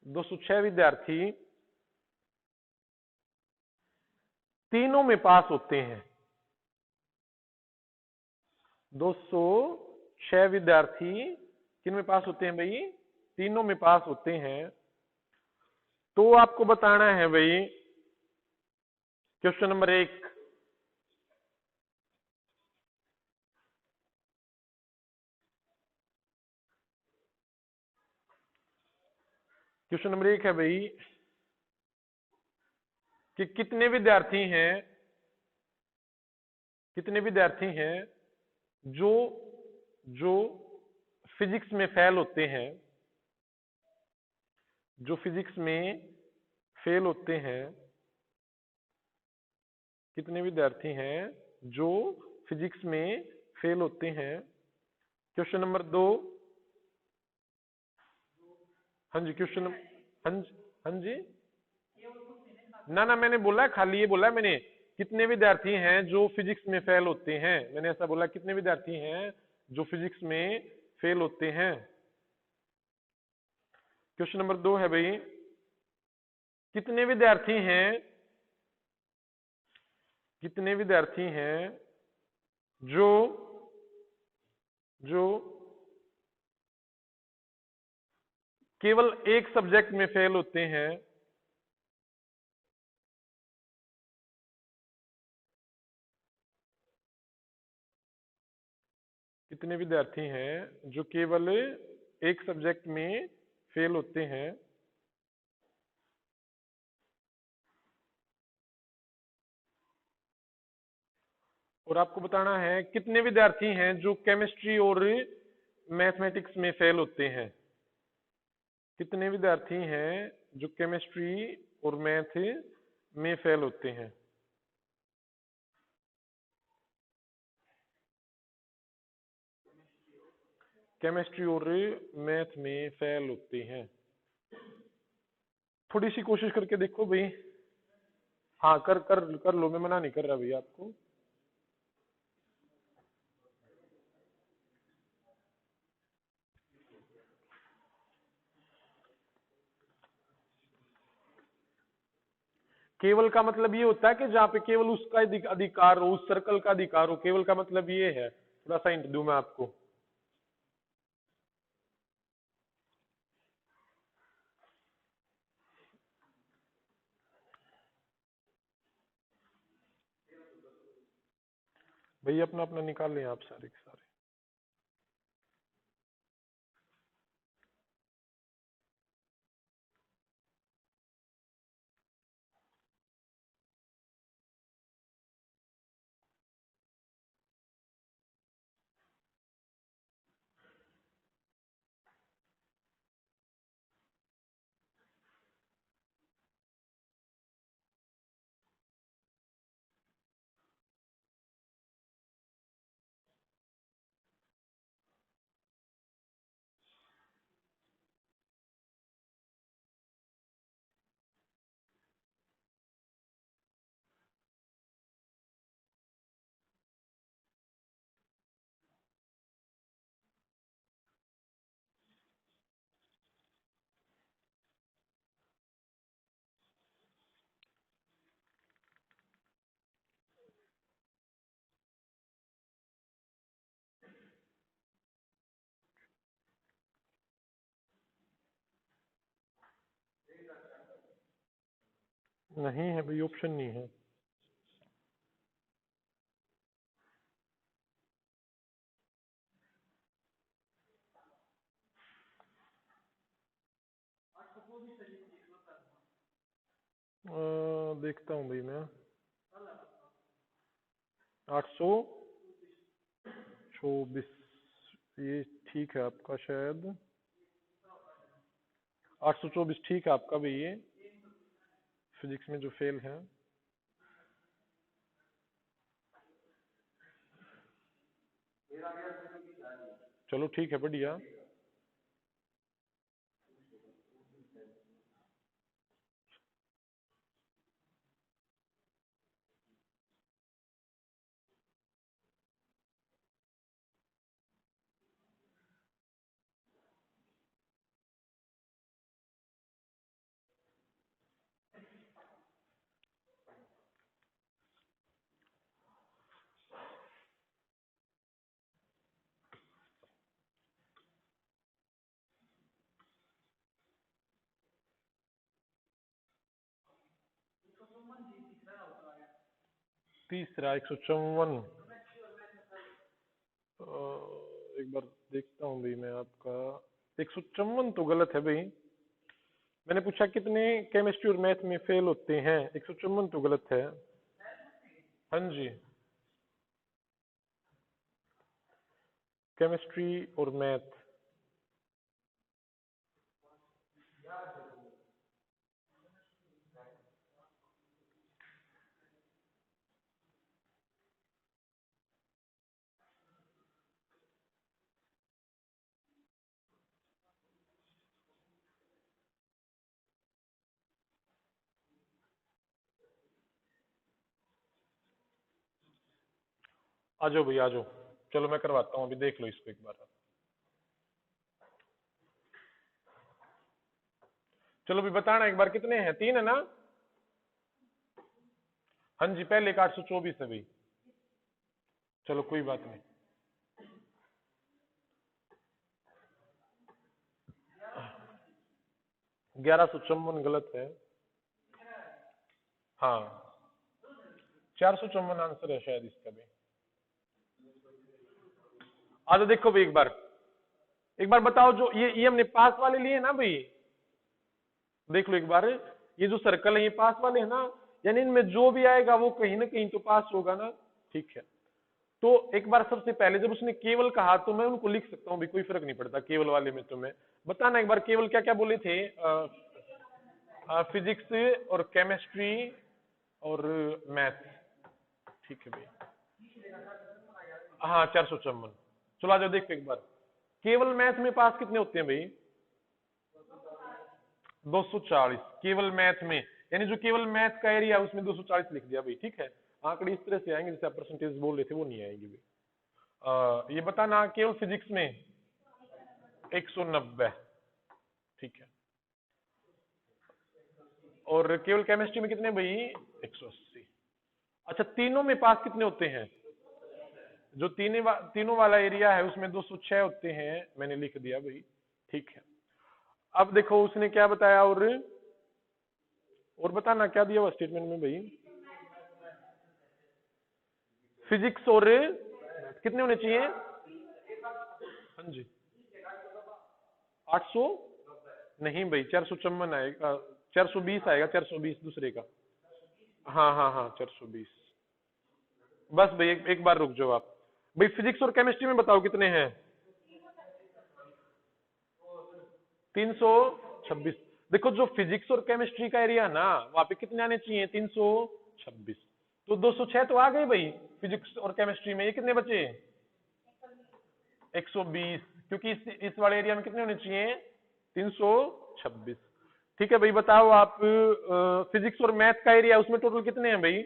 S1: 206 विद्यार्थी तीनों में पास होते हैं। 206 विद्यार्थी किन में पास होते हैं भाई? तीनों में पास होते हैं। तो आपको बताना है भाई क्वेश्चन नंबर 1, क्वेश्चन नंबर 1 है भाई कि कितने विद्यार्थी हैं जो जो फिजिक्स में फेल होते हैं, जो फिजिक्स में फेल होते हैं। कितने विद्यार्थी हैं जो फिजिक्स में फेल होते हैं? क्वेश्चन नंबर 2, हाँ जी, हाँ जी, हाँ जी, ना ना, मैंने बोला खाली ये बोला मैंने, कितने विद्यार्थी हैं जो फिजिक्स में फेल होते हैं, मैंने ऐसा बोला कितने विद्यार्थी हैं जो फिजिक्स में फेल होते हैं। क्वेश्चन नंबर 2 है भाई, कितने विद्यार्थी हैं जो जो केवल एक सब्जेक्ट में फेल होते हैं? कितने विद्यार्थी हैं जो केवल एक सब्जेक्ट में फेल होते हैं? और आपको बताना है कितने विद्यार्थी हैं जो केमिस्ट्री और मैथमेटिक्स में फेल होते हैं? कितने विद्यार्थी हैं जो केमिस्ट्री और मैथ में फेल होते हैं? केमिस्ट्री और मैथ में फेल होते हैं। थोड़ी सी कोशिश करके देखो भाई। हाँ, कर कर कर लो, मैं मना नहीं कर रहा भैया आपको। केवल का मतलब ये होता है कि जहाँ पे केवल उसका अधिकार हो, उस सर्कल का अधिकार हो, केवल का मतलब ये है। थोड़ा सा हिंट दूं मैं आपको। भैया अपना अपना निकाल लें आप सारे के सारे। नहीं है भाई, ऑप्शन नहीं है। देखता हूँ भाई मैं। 824, ये ठीक है आपका शायद। 824 ठीक है आपका भाई, ये फिजिक्स में जो फेल है। चलो ठीक है, बढ़िया। तीसरा 154। एक बार देखता हूँ भाई मैं आपका। 154 तो गलत है भाई। मैंने पूछा कितने केमिस्ट्री और मैथ में फेल होते हैं, 154 तो गलत है। हाँ जी, केमिस्ट्री और मैथ। आ जाओ भाई, आ जाओ। चलो मैं करवाता हूँ, अभी देख लो इसको एक बार। चलो भी बताना एक बार, कितने हैं? 3 है ना? हाँ जी, पहले का 824 है भाई। चलो कोई बात नहीं। 1154 गलत है। हाँ, 454 आंसर है शायद इसका भी। आ जाओ, देखो भाई एक बार बताओ, जो ये हमने पास वाले लिए ना भाई, देख लो एक बार। ये जो सर्कल है ये पास वाले है ना, यानी इनमें जो भी आएगा वो कहीं ना कहीं तो पास होगा ना। ठीक है, तो एक बार सबसे पहले जब उसने केवल कहा तो मैं उनको लिख सकता हूँ भी, कोई फर्क नहीं पड़ता केवल वाले में। तो मैं बताना एक बार, केवल क्या क्या बोले थे? फिजिक्स और केमिस्ट्री और मैथ। ठीक है भाई। हाँ, 454। चलो आ जाओ, देखो एक बार। केवल मैथ में पास कितने होते हैं भाई? 240 केवल मैथ में, यानी जो केवल मैथ का एरिया है उसमें 240 लिख दिया भाई। ठीक है, आंकड़े इस तरह से आएंगे जैसे आप परसेंटेज बोल रहे थे, वो नहीं आएंगे भाई। ये बताना केवल फिजिक्स में 190। ठीक है, और केवल केमिस्ट्री में कितने भाई? 180। अच्छा, तीनों में पास कितने होते हैं? जो तीनों वाला एरिया है उसमें 206 होते हैं, मैंने लिख दिया भाई। ठीक है, अब देखो उसने क्या बताया, और बताना क्या दिया हुआ स्टेटमेंट में भाई? फिजिक्स और कितने होने चाहिए? हाँ जी, 800 नहीं भाई, 454 आएगा, 420 आएगा, 420 दूसरे का। हाँ हाँ हाँ, 420। बस भाई एक बार रुक जाओ आप भाई। फिजिक्स और केमिस्ट्री में बताओ कितने हैं? 326। देखो जो फिजिक्स और केमिस्ट्री का एरिया ना, वहां पे कितने आने चाहिए? 326। तो 206 तो आ गए भाई फिजिक्स और केमिस्ट्री में। ये कितने बचे? 120, क्योंकि इस वाले एरिया में कितने होने चाहिए? 326। ठीक है भाई, बताओ आप, फिजिक्स और मैथ का एरिया उसमें टोटल कितने हैं भाई?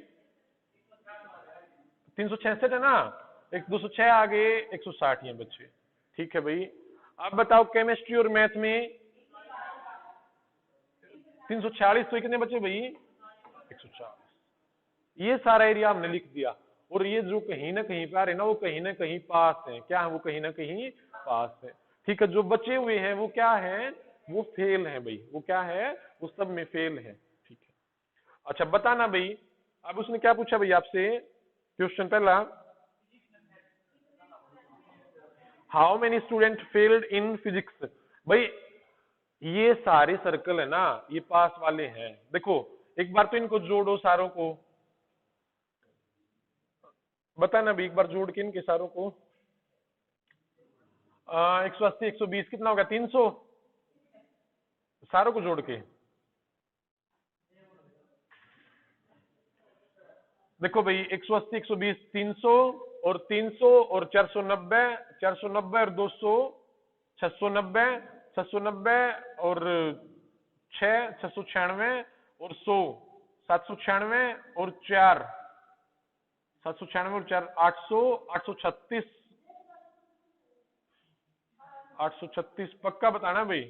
S1: 366 है ना? एक 206 आ गए, 160 ये बच्चे। ठीक है भाई, अब बताओ केमिस्ट्री और मैथ में 346, तो कितने बचे भाई? 140। ये सारा एरिया हमने लिख दिया, और ये जो कहीं ना कहीं पे आ रहे हैं ना, वो कहीं ना कहीं पास है। क्या है? वो कहीं ना कहीं पास है। ठीक है, जो बचे हुए हैं वो क्या है? वो फेल है भाई। वो क्या है? वो सब में फेल है। ठीक है, अच्छा बताना भाई, अब उसने क्या पूछा भाई आपसे क्वेश्चन पहला, how many student failed in physics. भाई ये सारे सर्कल है ना, ये पास वाले हैं। देखो एक बार तो इनको जोड़ो सारों को, बताना भी एक बार जोड़ के इनके सारों को। 180 120 कितना हो गया 300, सारों को जोड़ के। देखो भाई 180 120 300 और 300 और 490, 490 और 200 690, 690 और 6 696 और 100 796 और 4 796 और 4 800 836 836 पक्का बताना भाई।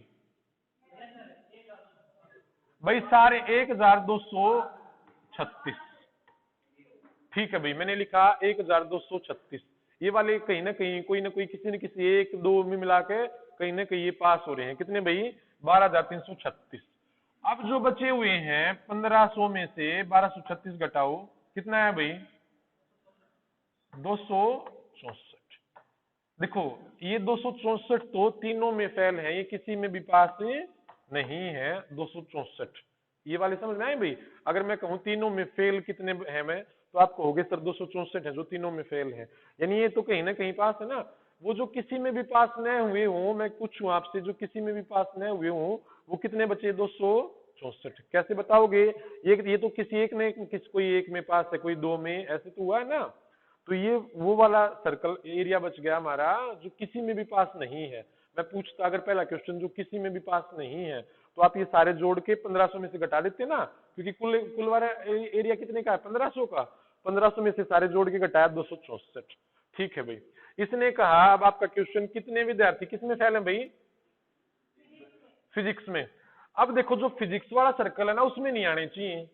S1: भाई सारे 1236। ठीक है भाई, मैंने लिखा 1236। ये वाले कहीं ना कहीं कोई ना कोई किसी न किसी एक दो में मिला के कहीं ना कहीं ये पास हो रहे हैं। कितने भाई 12336। अब जो बचे हुए हैं 1500 में से 1236 घटाओ, कितना है भाई 264। देखो ये 264 तो तीनों में फेल है, ये किसी में भी पास नहीं है 264। ये वाले समझ में आए भाई। अगर मैं कहूं तीनों में फेल कितने हैं मैं, तो आप कहोगे सर 264 है जो तीनों में फेल है, यानी ये तो कहीं ना कहीं पास है ना। वो जो किसी में भी पास न हुए हों, मैं पूछूं आपसे जो किसी में भी पास न हुए हों, वो कितने बचे 264। कैसे बताओगे, ये तो किसी एक ने कोई एक में पास है कोई दो में, ऐसे तो हुआ है ना। तो ये वो वाला सर्कल एरिया बच गया हमारा जो किसी में भी पास नहीं है। मैं पूछता अगर पहला क्वेश्चन जो किसी में भी पास नहीं है, तो आप ये सारे जोड़ के 1500 में से घटा देते ना, क्योंकि कुल वाला एरिया कितने का है 1500 का। 1500 में से सारे जोड़ के घटाया 264। ठीक है भाई। इसने कहा अब आपका क्वेश्चन कितने विद्यार्थी किसमें फेल है भाई, फिजिक्स में। अब देखो जो फिजिक्स वाला सर्कल है ना उसमें नहीं आने चाहिए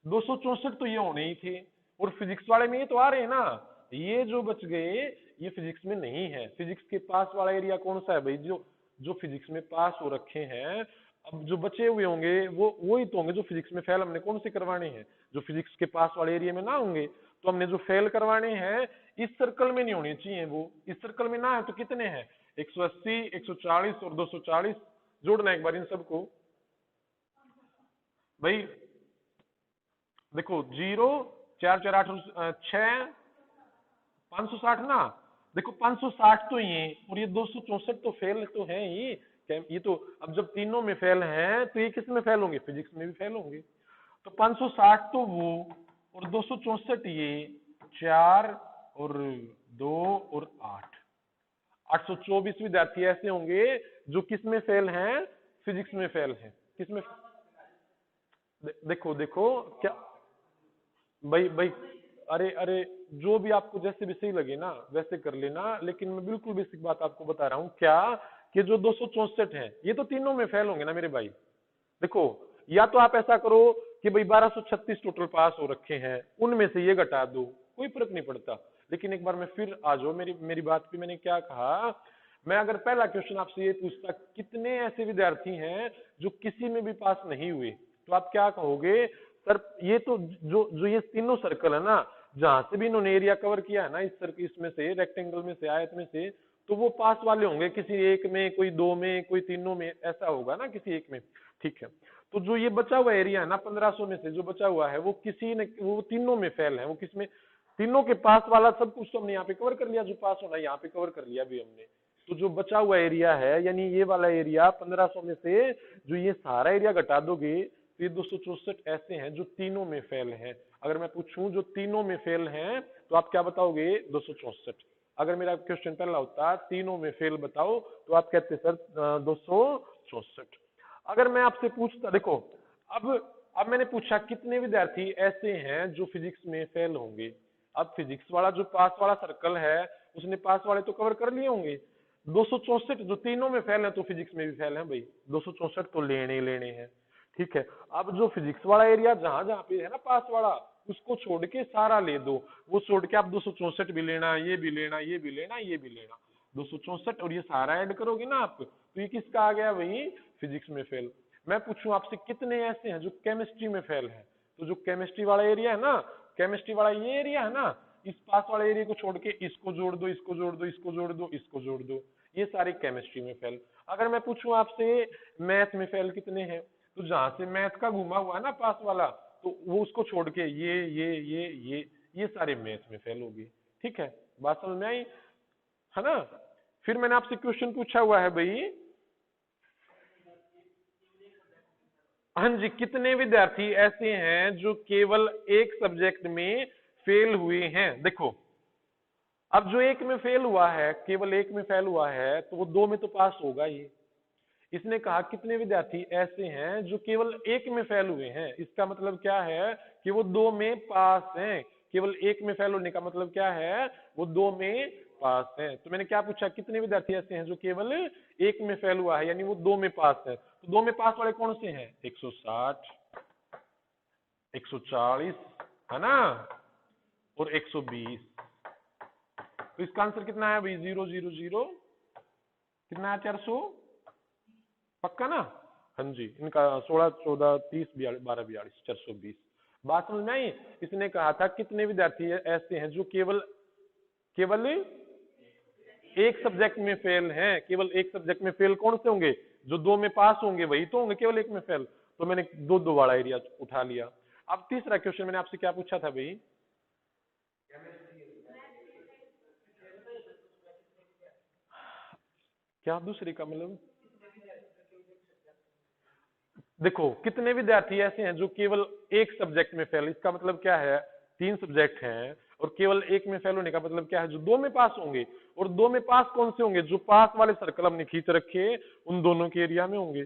S1: 264, तो ये होने ही थे। और फिजिक्स वाले में ये तो आ रहे हैं ना, ये जो बच गए ये फिजिक्स में नहीं है। फिजिक्स के पास वाला एरिया कौन सा है भाई, जो जो फिजिक्स में पास हो रखे हैं। अब जो बचे हुए होंगे वो ही तो होंगे जो फिजिक्स में फेल हमने कौन से करवाने हैं, जो फिजिक्स के पास वाले एरिया में ना होंगे। तो हमने जो फेल करवाने हैं इस सर्कल में नहीं होने चाहिए, वो इस सर्कल में ना है तो कितने हैं 180 140 और 240। जोड़ना एक बार इन सबको भाई। देखो 0 4 4 8 6 560 ना। देखो 560 तो ये और ये 264 तो फेल तो है ही। ये तो अब जब तीनों में फेल हैं तो ये किस में फेल होंगे, फिजिक्स में भी फेल होंगे। तो 560 तो वो और 264 ये 4 और 2 और 8 824 विद्यार्थी ऐसे होंगे जो किस में फेल हैं, फिजिक्स में फेल हैं। किसमें देखो देखो क्या भाई भाई, अरे अरे जो भी आपको जैसे भी सही लगे ना वैसे कर लेना, लेकिन मैं बिल्कुल बेसिक बात आपको बता रहा हूँ क्या, कि जो 264 है ये तो तीनों में फेल होंगे ना मेरे भाई। देखो या तो आप ऐसा करो कि भाई 1236 टोटल पास हो रखे हैं, उनमें से ये घटा दो, कोई फर्क नहीं पड़ता। लेकिन एक बार मैं फिर आ जाओ मेरी मेरी बात पे, मैंने क्या कहा, मैं अगर पहला क्वेश्चन आपसे ये पूछता कितने ऐसे विद्यार्थी हैं जो किसी में भी पास नहीं हुए, तो आप क्या कहोगे सर ये तो जो जो ये तीनों सर्कल है ना, जहां से भी इन्होंने एरिया कवर किया है ना इस सर्कल इसमें से रेक्टेंगल में से आयत में से, तो वो पास वाले होंगे किसी एक में, कोई दो में, कोई तीनों में, ऐसा होगा ना किसी एक में। ठीक है, तो जो ये बचा हुआ एरिया है ना 1500 में से जो बचा हुआ है वो किसी ने वो तीनों में फेल है। वो किसमें, तीनों के पास वाला सब कुछ तो हमने यहाँ पे कवर कर लिया, जो पास होना है यहाँ पे कवर कर लिया भी हमने। तो जो बचा हुआ एरिया है यानी ये वाला एरिया 1500 में से जो ये सारा एरिया घटा दोगे तो ये 264 ऐसे हैं जो तीनों में फेल हैं। अगर मैं पूछूं जो तीनों में फेल हैं तो आप क्या बताओगे 264। अगर मेरा क्वेश्चन पहला होता तीनों में फेल बताओ तो आप कहते सर 264। अगर मैं आपसे पूछता, देखो अब मैंने पूछा कितने विद्यार्थी ऐसे हैं जो फिजिक्स में फेल होंगे। अब फिजिक्स वाला जो पास वाला सर्कल है उसने पास वाले तो कवर कर लिए होंगे। 264 जो तीनों में फेल है तो फिजिक्स में भी फेल है भाई, 264 तो लेने ही लेने हैं। ठीक है, अब जो फिजिक्स वाला एरिया जहां जहां पे है ना पास वाला, उसको छोड़ के सारा ले दो। वो छोड़ के आप 264 भी लेना, ये भी लेना, ये भी लेना, ये भी लेना, 264 और ये सारा ऐड करोगे ना आप, तो ये किसका आ गया वही फिजिक्स में फेल। मैं पूछूं आपसे कितने ऐसे हैं जो केमिस्ट्री में फेल है, तो जो केमिस्ट्री वाला एरिया है ना, केमिस्ट्री वाला ये एरिया है ना, इस पास वाले एरिया को छोड़ के इसको जोड़ दो, इसको जोड़ दो, इसको जोड़ दो, इसको जोड़ दो, ये सारी केमिस्ट्री में फेल। अगर मैं पूछूं आपसे मैथ में फेल कितने हैं, तो जहां से मैथ का घुमा हुआ है ना पास वाला, तो वो उसको छोड़ के ये सारे मैथ में फेल होगी। ठीक है, बात समझ में आई है ना। फिर मैंने आपसे क्वेश्चन पूछा हुआ है भाई, हाँ जी, कितने विद्यार्थी ऐसे हैं जो केवल एक सब्जेक्ट में फेल हुए हैं। देखो अब जो एक में फेल हुआ है, केवल एक में फेल हुआ है, तो वो दो में तो पास होगा ही। इसने कहा कितने विद्यार्थी ऐसे हैं जो केवल एक में फेल हुए हैं, इसका मतलब क्या है कि वो दो में पास हैं। केवल एक में फेल होने का मतलब क्या है, वो दो में पास है। तो मैंने क्या पूछा, कितने विद्यार्थी ऐसे हैं जो केवल एक में फेल हुआ है, यानी वो दो में पास है। तो दो में पास वाले कौन से हैं, 160, 140 है ना, और 120। तो इसका आंसर कितना है भाई, 000 कितना है, 400 पक्का ना। हाँ जी, इनका 16, 14, 30, 12, 42, 420। बात समझ में आई। इसने कहा था कितने विद्यार्थी ऐसे हैं जो केवल एक सब्जेक्ट में फेल हैं। केवल एक सब्जेक्ट में फेल कौन से होंगे, जो दो में पास होंगे वही तो होंगे केवल एक में फेल। तो मैंने दो दो वाला एरिया उठा लिया। अब तीसरा क्वेश्चन मैंने आपसे क्या पूछा था भाई, क्या दूसरे का मतलब, देखो कितने विद्यार्थी ऐसे हैं जो केवल एक सब्जेक्ट में फेल, इसका मतलब क्या है, तीन सब्जेक्ट हैं और केवल एक में फेल होने का मतलब क्या है, जो दो में पास होंगे। और दो में पास कौन से होंगे, जो पास वाले सर्कल हमने खींच रखे उन दोनों के एरिया में होंगे।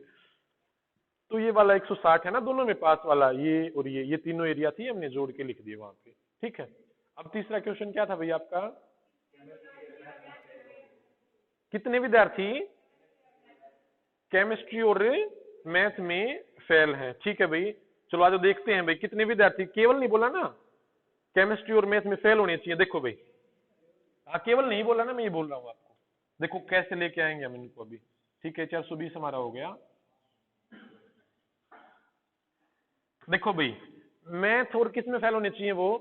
S1: तो ये वाला 160 है ना दोनों में पास वाला, ये और ये तीनों एरिया थी, हमने जोड़ के लिख दिए वहां पे। ठीक है, अब तीसरा क्वेश्चन क्या था भैया आपका, कितने विद्यार्थी केमिस्ट्री और मैथ में फेल हैं। ठीक है भाई, चलो आज देखते हैं भाई कितने विद्यार्थी, केवल नहीं बोला ना केमिस्ट्री और मैथ में फेल होने चाहिए। देखो भाई, केवल नहीं बोला ना, मैं ये बोल रहा हूँ आपको, देखो कैसे लेके आएंगे हम इनको अभी। ठीक है, 420 हमारा हो गया। देखो भाई, मैथ और किस में फेल होने चाहिए, वो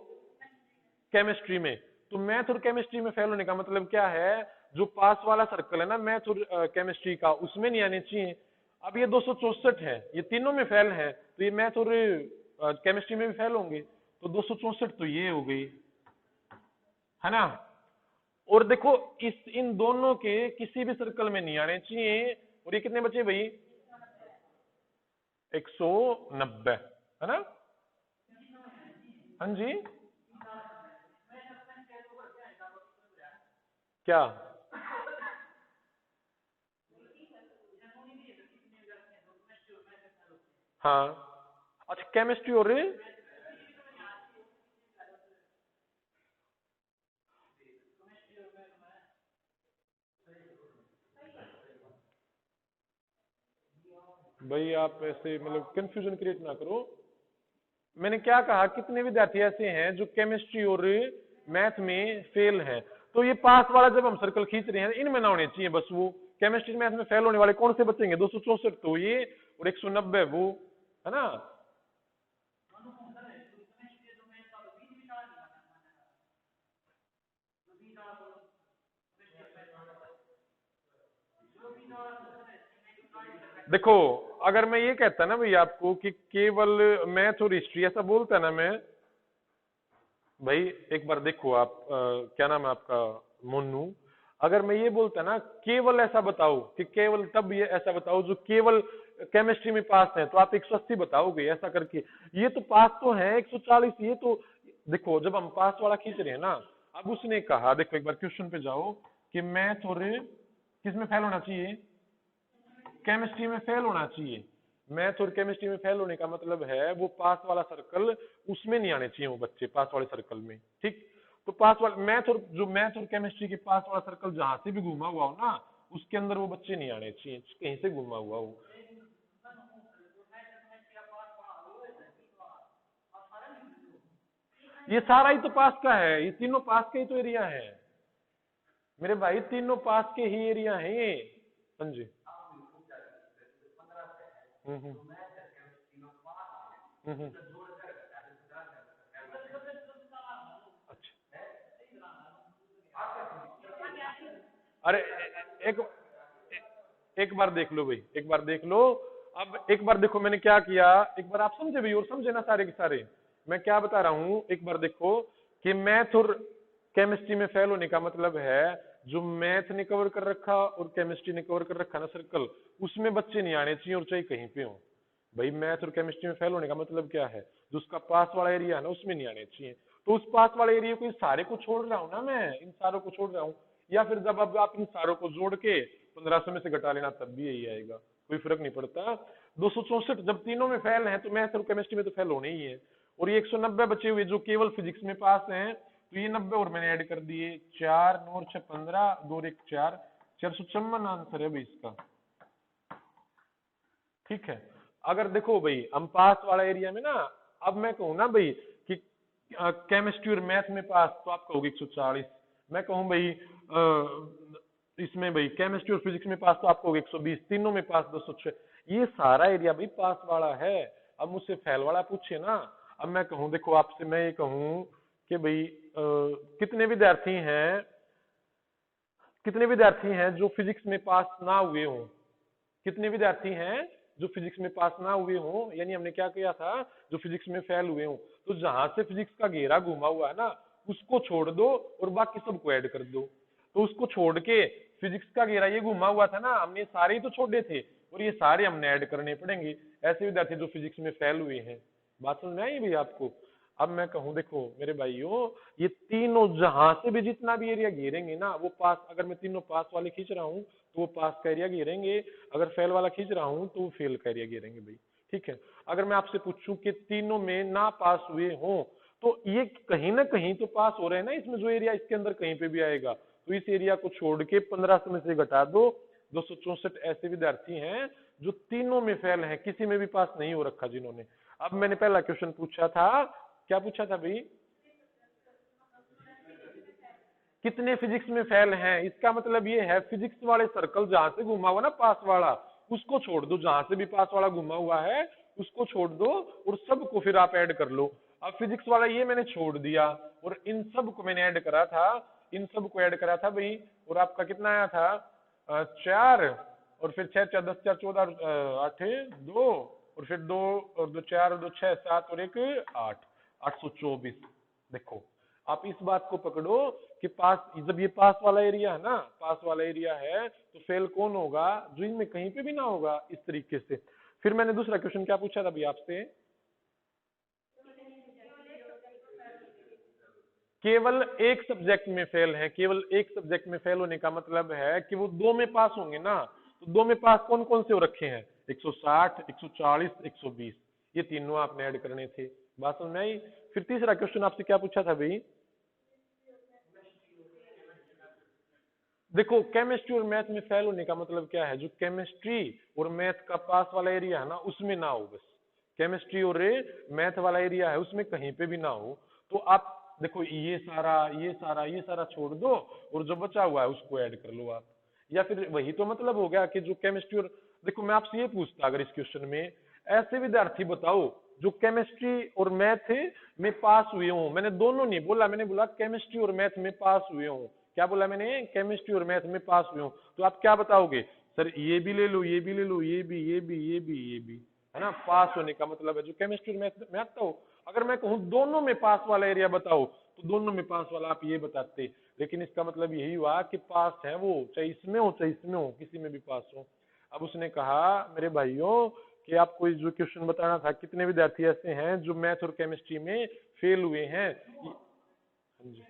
S1: केमिस्ट्री में। तो मैथ और केमिस्ट्री में फेल होने का मतलब क्या है, जो पास वाला सर्कल है ना मैथ और केमिस्ट्री का, उसमें नहीं आने चाहिए। अब ये 264 है, ये तीनों में फेल है, तो ये मैथ और केमिस्ट्री में भी फेल होंगे। तो 264 तो ये हो गई है ना। और देखो इन दोनों के किसी भी सर्कल में नहीं आने चाहिए। और ये कितने बचे भाई, 190 है ना। हाँ जी, क्या, हाँ अच्छा, केमिस्ट्री और भाई आप ऐसे मतलब कंफ्यूजन क्रिएट ना करो। मैंने क्या कहा, कितने विद्यार्थी ऐसे हैं जो केमिस्ट्री और मैथ में फेल हैं। तो ये पास वाला जब हम सर्कल खींच रहे हैं इनमें ना होने चाहिए बस, वो केमिस्ट्री मैथ में फेल होने वाले कौन से बचेंगे, 264 तो ये और 190 वो है ना। देखो अगर मैं ये कहता ना भैया आपको कि केवल मैथ और हिस्ट्री, ऐसा बोलता ना मैं, भाई एक बार देखो आप क्या नाम है आपका, मोनू। अगर मैं ये बोलता ना केवल ऐसा बताओ कि केवल, तब ये ऐसा बताओ जो केवल केमिस्ट्री में पास है, तो आप 180 बताओगे ऐसा करके। ये तो पास तो है 140, ये तो देखो जब हम पास वाला खींच रहे हैं ना। अब उसने कहा, देखो एक बार क्वेश्चन पे जाओ, कि मैथ और किस में फेल होना चाहिए, केमिस्ट्री में फेल होना चाहिए। मैथ और केमिस्ट्री में फेल होने का मतलब है वो पास वाला सर्कल, उसमें नहीं आने चाहिए वो बच्चे पास वाले सर्कल में। ठीक, तो पास वाला मैथ और केमिस्ट्री के पास वाला सर्कल जहां से भी घूमा हुआ हो ना, उसके अंदर वो बच्चे नहीं आने चाहिए, कहीं से घूमा हुआ हो। ये सारा ही तो पास का है, ये तीनों पास के ही तो एरिया है मेरे भाई, तीनों पास के ही एरिया है ये। हाँ जी, हम्म, हम्म, हम्म, अरे एक एक बार देख लो भाई, एक बार देख लो। अब एक बार देखो मैंने क्या किया, एक बार आप समझे भाई और समझे ना सारे के सारे। मैं क्या बता रहा हूं, एक बार देखो कि मैथ और केमिस्ट्री में फेल होने का मतलब है जो मैथ ने कवर कर रखा और केमिस्ट्री ने कवर कर रखा ना सर्कल, उसमें बच्चे नहीं आने चाहिए और चाहे कहीं पे हो। भाई मैथ और केमिस्ट्री में फेल होने का मतलब क्या है, जो उसका पास वाला एरिया है ना उसमें नहीं आने चाहिए। तो उस पास वाले एरिया को, इन सारे को छोड़ रहा हूँ ना मैं, इन सारों को छोड़ रहा हूँ। या फिर जब अब आप इन सारों को जोड़ के 1500 में से घटा लेना तब भी यही आएगा, कोई फर्क नहीं पड़ता। 264 जब तीनों में फेल है तो मैथ और केमिस्ट्री में तो फेल होने ही है। और ये 190 बचे हुए जो केवल फिजिक्स में पास हैं, तो ये 90 और मैंने ऐड कर दिए, 4 9 6 15 2 1 4, 454 आंसर है भाई इसका। ठीक है। अगर देखो भाई हम पास वाला एरिया में ना, अब मैं कहूँ ना भाई कि केमिस्ट्री और मैथ में पास, तो आप कहोगे 140। मैं कहूँ भाई इसमें भाई केमिस्ट्री और फिजिक्स में पास, तो आप कहोगे 120। तीनों में पास 206। ये सारा एरिया भाई पास वाला है। अब मुझसे फेल वाला पूछे ना, अब मैं कहूँ देखो आपसे, मैं ये कहूँ कि भाई कितने विद्यार्थी हैं, कितने विद्यार्थी हैं जो फिजिक्स में पास ना हुए हों, कितने विद्यार्थी हैं जो फिजिक्स में पास ना हुए हों, यानी हमने क्या किया था, जो फिजिक्स में फेल हुए हों। तो जहां से फिजिक्स का घेरा घुमा हुआ है ना, उसको छोड़ दो और बाकी सबको ऐड कर दो। तो उसको छोड़ के फिजिक्स का घेरा ये घुमा हुआ था ना, हमने सारे ही तो छोड़े थे, और ये सारे हमने ऐड करने पड़ेंगे, ऐसे विद्यार्थी जो फिजिक्स में फेल हुए हैं। बात समझ में आई भाई आपको। अब मैं कहूँ देखो मेरे भाइयों, ये तीनों जहां से भी जितना भी एरिया घेरेंगे ना वो पास, अगर मैं तीनों पास वाले खींच रहा हूँ तो वो पास का एरिया घेरेंगे, अगर फेल वाला खींच रहा हूं तो वो फेल का एरिया घेरेंगे भाई। ठीक है। अगर मैं आपसे पूछूं कि तीनों में ना पास हुए हों, तो ये कहीं ना कहीं तो पास हो रहे हैं ना, इसमें जो एरिया इसके अंदर कहीं पे भी आएगा, तो इस एरिया को छोड़ के 1500 में से घटा दो। 264 ऐसे विद्यार्थी हैं जो तीनों में फेल हैं, किसी में भी पास नहीं हो रखा जिन्होंने। अब मैंने पहला क्वेश्चन पूछा था, क्या पूछा था भाई, कितने फिजिक्स में फेल हैं, इसका मतलब ये है फिजिक्स वाले सर्कल जहां से घुमा हुआ ना पास वाला, उसको छोड़ दो, जहां से भी पास वाला घुमा हुआ है उसको छोड़ दो और सबको फिर आप ऐड कर लो। अब फिजिक्स वाला ये मैंने छोड़ दिया और इन सब को मैंने ऐड करा था, इन सब को ऐड करा था भाई, और आपका कितना आया था 4, और फिर 6 4 10 4 14 8 2, और फिर 2 और 2 4 और 2 6 7 और 1 8, 824। देखो आप इस बात को पकड़ो कि पास, जब ये पास वाला एरिया है ना, पास वाला एरिया है, तो फेल कौन होगा, जो इनमें कहीं पे भी ना होगा, इस तरीके से। फिर मैंने दूसरा क्वेश्चन क्या पूछा था भाई आपसे, केवल एक सब्जेक्ट में फेल है, केवल एक सब्जेक्ट में फेल होने का मतलब है कि वो दो में पास होंगे ना, तो दो में पास कौन कौन से हो रखे हैं, 160 140 120, ये तीनों आपने ऐड करने थे। बात समझ में आई। फिर तीसरा क्वेश्चन आपसे क्या पूछा था भाई, देखो केमिस्ट्री और मैथ में फेल होने का मतलब क्या है, जो केमिस्ट्री और मैथ का पास वाला एरिया है ना उसमें ना हो, बस केमिस्ट्री और मैथ वाला एरिया है उसमें कहीं पे भी ना हो। तो आप देखो ये सारा ये सारा ये सारा छोड़ दो और जो बचा हुआ है उसको ऐड कर लो आप, या फिर वही तो मतलब हो गया कि जो केमिस्ट्री और, देखो मैं आपसे ये पूछता अगर इस क्वेश्चन में, ऐसे विद्यार्थी बताओ जो केमिस्ट्री और मैथ में पास हुए हों, मैंने दोनों नहीं बोला, मैंने बोला केमिस्ट्री और मैथ में पास हुए हों, क्या बोला मैंने, केमिस्ट्री और मैथ में पास हुए हो। तो आप क्या बताओगे, सर ये भी ले लो, ये भी ले लो, ये भी ये भी ये भी ये भी, है ना, पास होने का मतलब है जो केमिस्ट्री और मैथ में आता हो। अगर मैं कहूँ दोनों में पास वाला एरिया बताओ, तो दोनों में पास वाला आप ये बताते, लेकिन इसका मतलब यही हुआ कि पास है वो, चाहे इसमें हो चाहे इसमें हो, किसी में भी पास हो। अब उसने कहा मेरे भाइयों कि आपको जो क्वेश्चन बताना था, कितने विद्यार्थी ऐसे हैं जो मैथ और केमिस्ट्री में फेल हुए हैं। हाँ जी।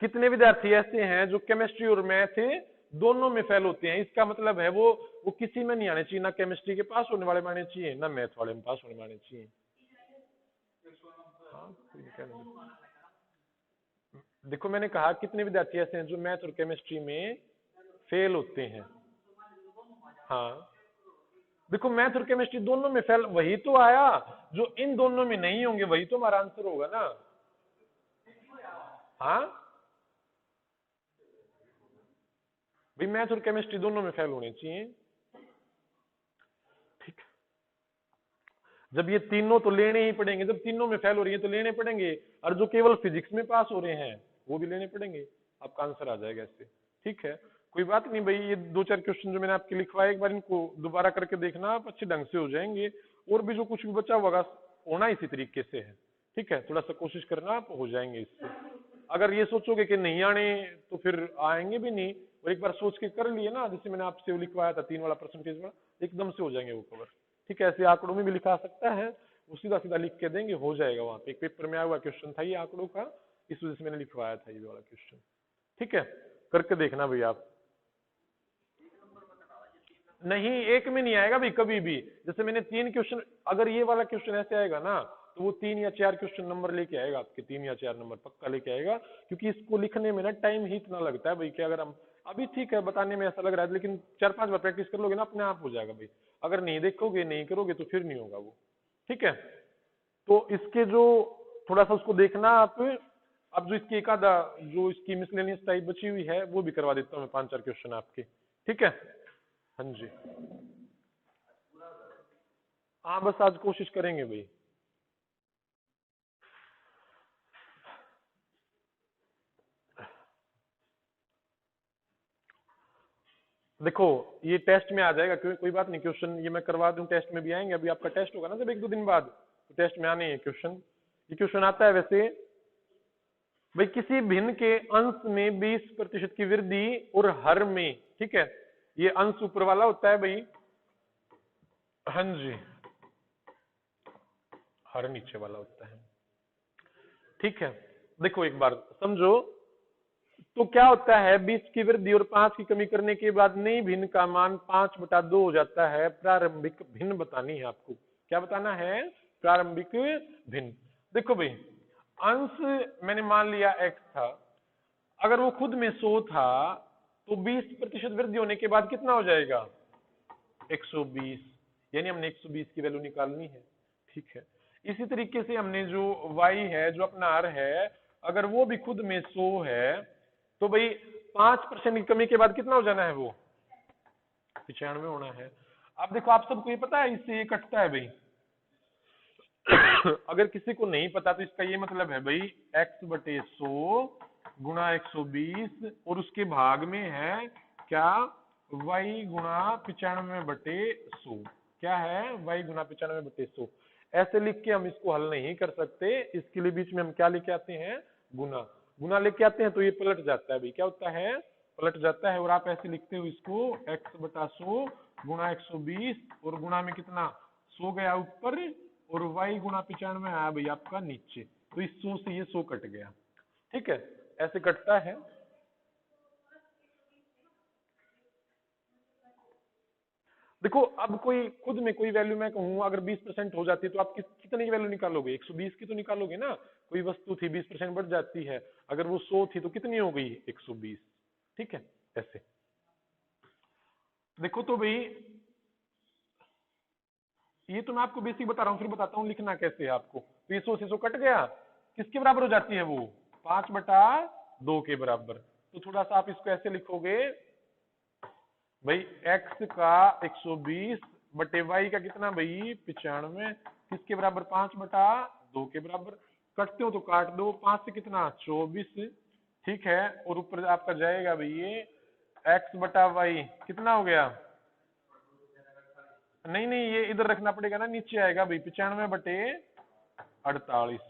S1: कितने विद्यार्थी ऐसे हैं जो केमिस्ट्री और मैथ दोनों में फेल होते हैं, इसका मतलब है वो किसी में नहीं आने चाहिए, ना केमिस्ट्री के पास होने वाले में आने चाहिए, ना मैथ वाले में पास होने में आने चाहिए। हाँ कोई दिक्कत नहीं। देखो मैंने कहा कितने विद्यार्थी ऐसे हैं जो मैथ और केमिस्ट्री में फेल होते हैं। हाँ देखो मैथ और केमिस्ट्री दोनों में फेल, वही तो आया, जो इन दोनों में नहीं होंगे वही तो हमारा आंसर होगा ना। हाँ भाई मैथ और केमिस्ट्री दोनों में फेल होने चाहिए। ठीक, जब ये तीनों तो लेने ही पड़ेंगे, जब तीनों में फेल हो रही है तो लेने पड़ेंगे, और जो केवल फिजिक्स में पास हो रहे हैं वो भी लेने पड़ेंगे। आपका आंसर आ जाएगा ऐसे। ठीक है, कोई बात नहीं भाई, ये 2-4 क्वेश्चन जो मैंने आपके लिखवाए एक बार इनको दोबारा करके देखना, आप अच्छे ढंग से हो जाएंगे। और भी जो कुछ भी बचा होगा होना इसी तरीके से है। ठीक है, थोड़ा सा कोशिश करना, आप हो जाएंगे इससे। अगर ये सोचोगे कि नहीं आने तो फिर आएंगे भी नहीं, और एक बार सोच के कर लिए ना, जैसे मैंने आपसे वो लिखवाया था 3 वाला परसेंटेज वाला, एकदम से हो जाएंगे वो कवर। ठीक है, ऐसे आंकड़ों में भी लिखा सकता है, वो सीधा सीधा लिख के देंगे, हो जाएगा। वहां पे एक पेपर में आया हुआ क्वेश्चन था ये आंकड़ों का, इस वजह से मैंने लिखवाया था ये वाला क्वेश्चन। ठीक है, करके देखना भाई आप। नहीं, एक में नहीं आएगा भाई कभी भी। जैसे मैंने 3 क्वेश्चन, अगर ये वाला क्वेश्चन ऐसे आएगा ना, तो वो 3 या 4 क्वेश्चन नंबर लेके आएगा आपके, 3 या 4 नंबर पक्का लेके आएगा। क्योंकि इसको लिखने में ना टाइम ही इतना लगता है भाई, कि अगर हम अभी ठीक है बताने में ऐसा लग रहा है, लेकिन 4-5 बार प्रैक्टिस कर लोगे ना, अपने आप हो जाएगा भाई। अगर नहीं देखोगे, नहीं करोगे, तो फिर नहीं होगा वो। ठीक है, तो इसके जो थोड़ा सा उसको देखना आप। अब जो इसकी एक आधा जो इसकी मिसलेनियस टाइप बची हुई है, वो भी करवा देता हूँ मैं, 5-4 क्वेश्चन आपके। ठीक है, हाँ जी, हाँ बस आज कोशिश करेंगे भाई। देखो ये टेस्ट में आ जाएगा, क्यों कोई बात नहीं, क्वेश्चन ये मैं करवा दूं, टेस्ट में भी आएंगे। अभी आपका टेस्ट होगा ना जब 1-2 दिन बाद, तो टेस्ट में आने हैं क्वेश्चन। ये क्वेश्चन आता है वैसे भाई, किसी भिन्न के अंश में 20% की वृद्धि और हर में, ठीक है, ये अंश ऊपर वाला होता है भाई, हाँ जी, हर नीचे वाला होता है। ठीक है, देखो एक बार समझो, तो क्या होता है, 20 की वृद्धि और 5 की कमी करने के बाद नई भिन्न का मान 5/2 हो जाता है। प्रारंभिक भिन्न बतानी है आपको। क्या बताना है? प्रारंभिक भिन्न। देखो भाई, अंश मैंने मान लिया x था, अगर वो खुद में 100 था, तो 20% वृद्धि होने के बाद कितना हो जाएगा? 120। यानी हमने 120 की वैल्यू निकालनी है। ठीक है, इसी तरीके से हमने जो y है, जो अपना r है, अगर वो भी खुद में 100 है, तो भाई 5% की कमी के बाद कितना हो जाना है? वो 95 होना है। अब देखो, आप सबको ये पता है, इससे ये कटता है भाई। अगर किसी को नहीं पता तो इसका ये मतलब है भाई, x/100 गुणा 120 और उसके भाग में है क्या? y गुणा 95/100। क्या है? y गुणा 95/100। ऐसे लिख के हम इसको हल नहीं कर सकते। इसके लिए बीच में हम क्या लेके आते हैं? गुना। गुना लेके आते हैं तो ये पलट जाता है भाई। क्या होता है? पलट जाता है। और आप ऐसे लिखते हो इसको, x/100 गुणा 120 और गुणा में कितना? 100 गया ऊपर और y गुणा 95 आया भाई आपका नीचे। तो इस 100 से ये 100 कट गया। ठीक है, ऐसे कटता है। देखो, अब कोई खुद में कोई वैल्यू मैं कहूँ अगर 20% हो जाती है, तो आप कितने की वैल्यू निकालोगे? 120 की तो निकालोगे ना। कोई वस्तु थी 20% बढ़ जाती है, अगर वो 100 थी तो कितनी हो गई? 120। ठीक है, ऐसे देखो तो भाई, ये तो मैं आपको बेसिक बता रहा हूँ, फिर बताता हूँ लिखना कैसे है आपको। तो ये 100 से 100 कट गया, किसके बराबर हो जाती है वो? 5/2 के बराबर। तो थोड़ा सा आप इसको ऐसे लिखोगे भाई, x का 120 बटे y का कितना भाई? 95। किसके बराबर? 5/2 के बराबर। कटते हो तो काट दो, 5 से कितना? 24। ठीक है, और ऊपर आपका जाएगा भाई ये x/y कितना हो गया? नहीं नहीं, ये इधर रखना पड़ेगा ना, नीचे आएगा भाई 95/48।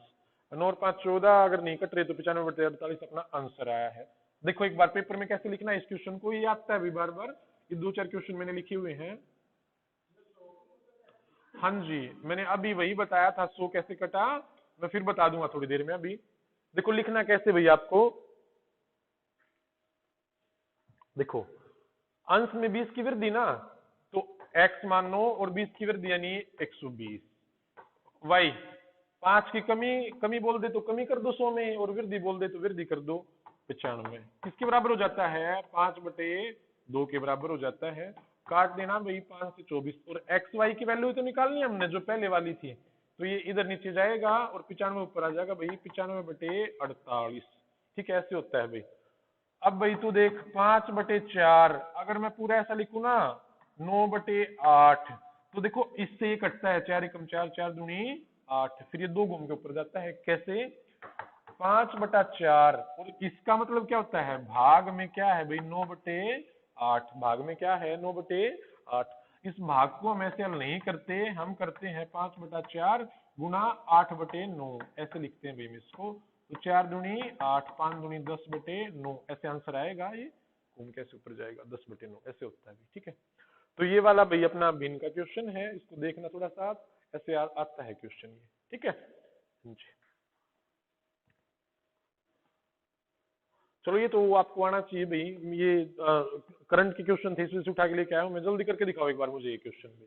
S1: 9 और 5 14, अगर नहीं कट रहे तो 95/48 अपना आंसर आया है। देखो एक बार पेपर में कैसे लिखना है इस क्वेश्चन को, ये आता है अभी बार बार, ये 2-4 क्वेश्चन मैंने लिखे हुए हैं। हाँ जी, मैंने अभी वही बताया था 100 कैसे कटा, मैं फिर बता दूंगा थोड़ी देर में। अभी देखो लिखना कैसे भाई आपको। देखो, अंश में 20 की वृद्धि ना, तो x मान लो और 20 की वृद्धि यानी 120। y 5 की कमी बोल दे तो कमी कर दो 100 में, और वृद्धि बोल दे तो वृद्धि कर दो 95। किसके बराबर हो जाता है? 5/2 के बराबर हो जाता है। काट देना भाई 5 से 24, और एक्स वाई की वैल्यू तो निकालनी है हमने जो पहले वाली थी, तो ये इधर नीचे जाएगा और 95 ऊपर आ जाएगा भाई, 95/48। ठीक है, ऐसे होता है भाई। अब भाई तू देख, 5/4, अगर मैं पूरा ऐसा लिखूं ना, 9/8, तो देखो इससे ये कटता है, 4 एकम 4, 4 दूनी 8, फिर ये 2 घूम के ऊपर जाता है। कैसे? 5/4, और इसका मतलब क्या होता है, भाग में क्या है भाई 9/8, भाग में क्या है 9/8। इस भाग को हम ऐसे हल नहीं करते, हम करते हैं 5/4 गुना 8/9, ऐसे लिखते हैं भाई हम इसको। तो 4 दूनी 8, 5 दूनी 10/9, ऐसे आंसर आएगा। ये घूम कैसे ऊपर जाएगा, 10/9 ऐसे होता है भाई, ठीक है। तो ये वाला भाई अपना भिन्न का क्वेश्चन है, इसको देखना थोड़ा सा आप, ऐसे आता है क्वेश्चन ये, ठीक है जी। चलो ये तो आपको आना चाहिए भाई, ये करंट के क्वेश्चन थे इसमें से उठा के लेके आया हूं मैं, जल्दी करके दिखाओ एक बार मुझे ये क्वेश्चन भी।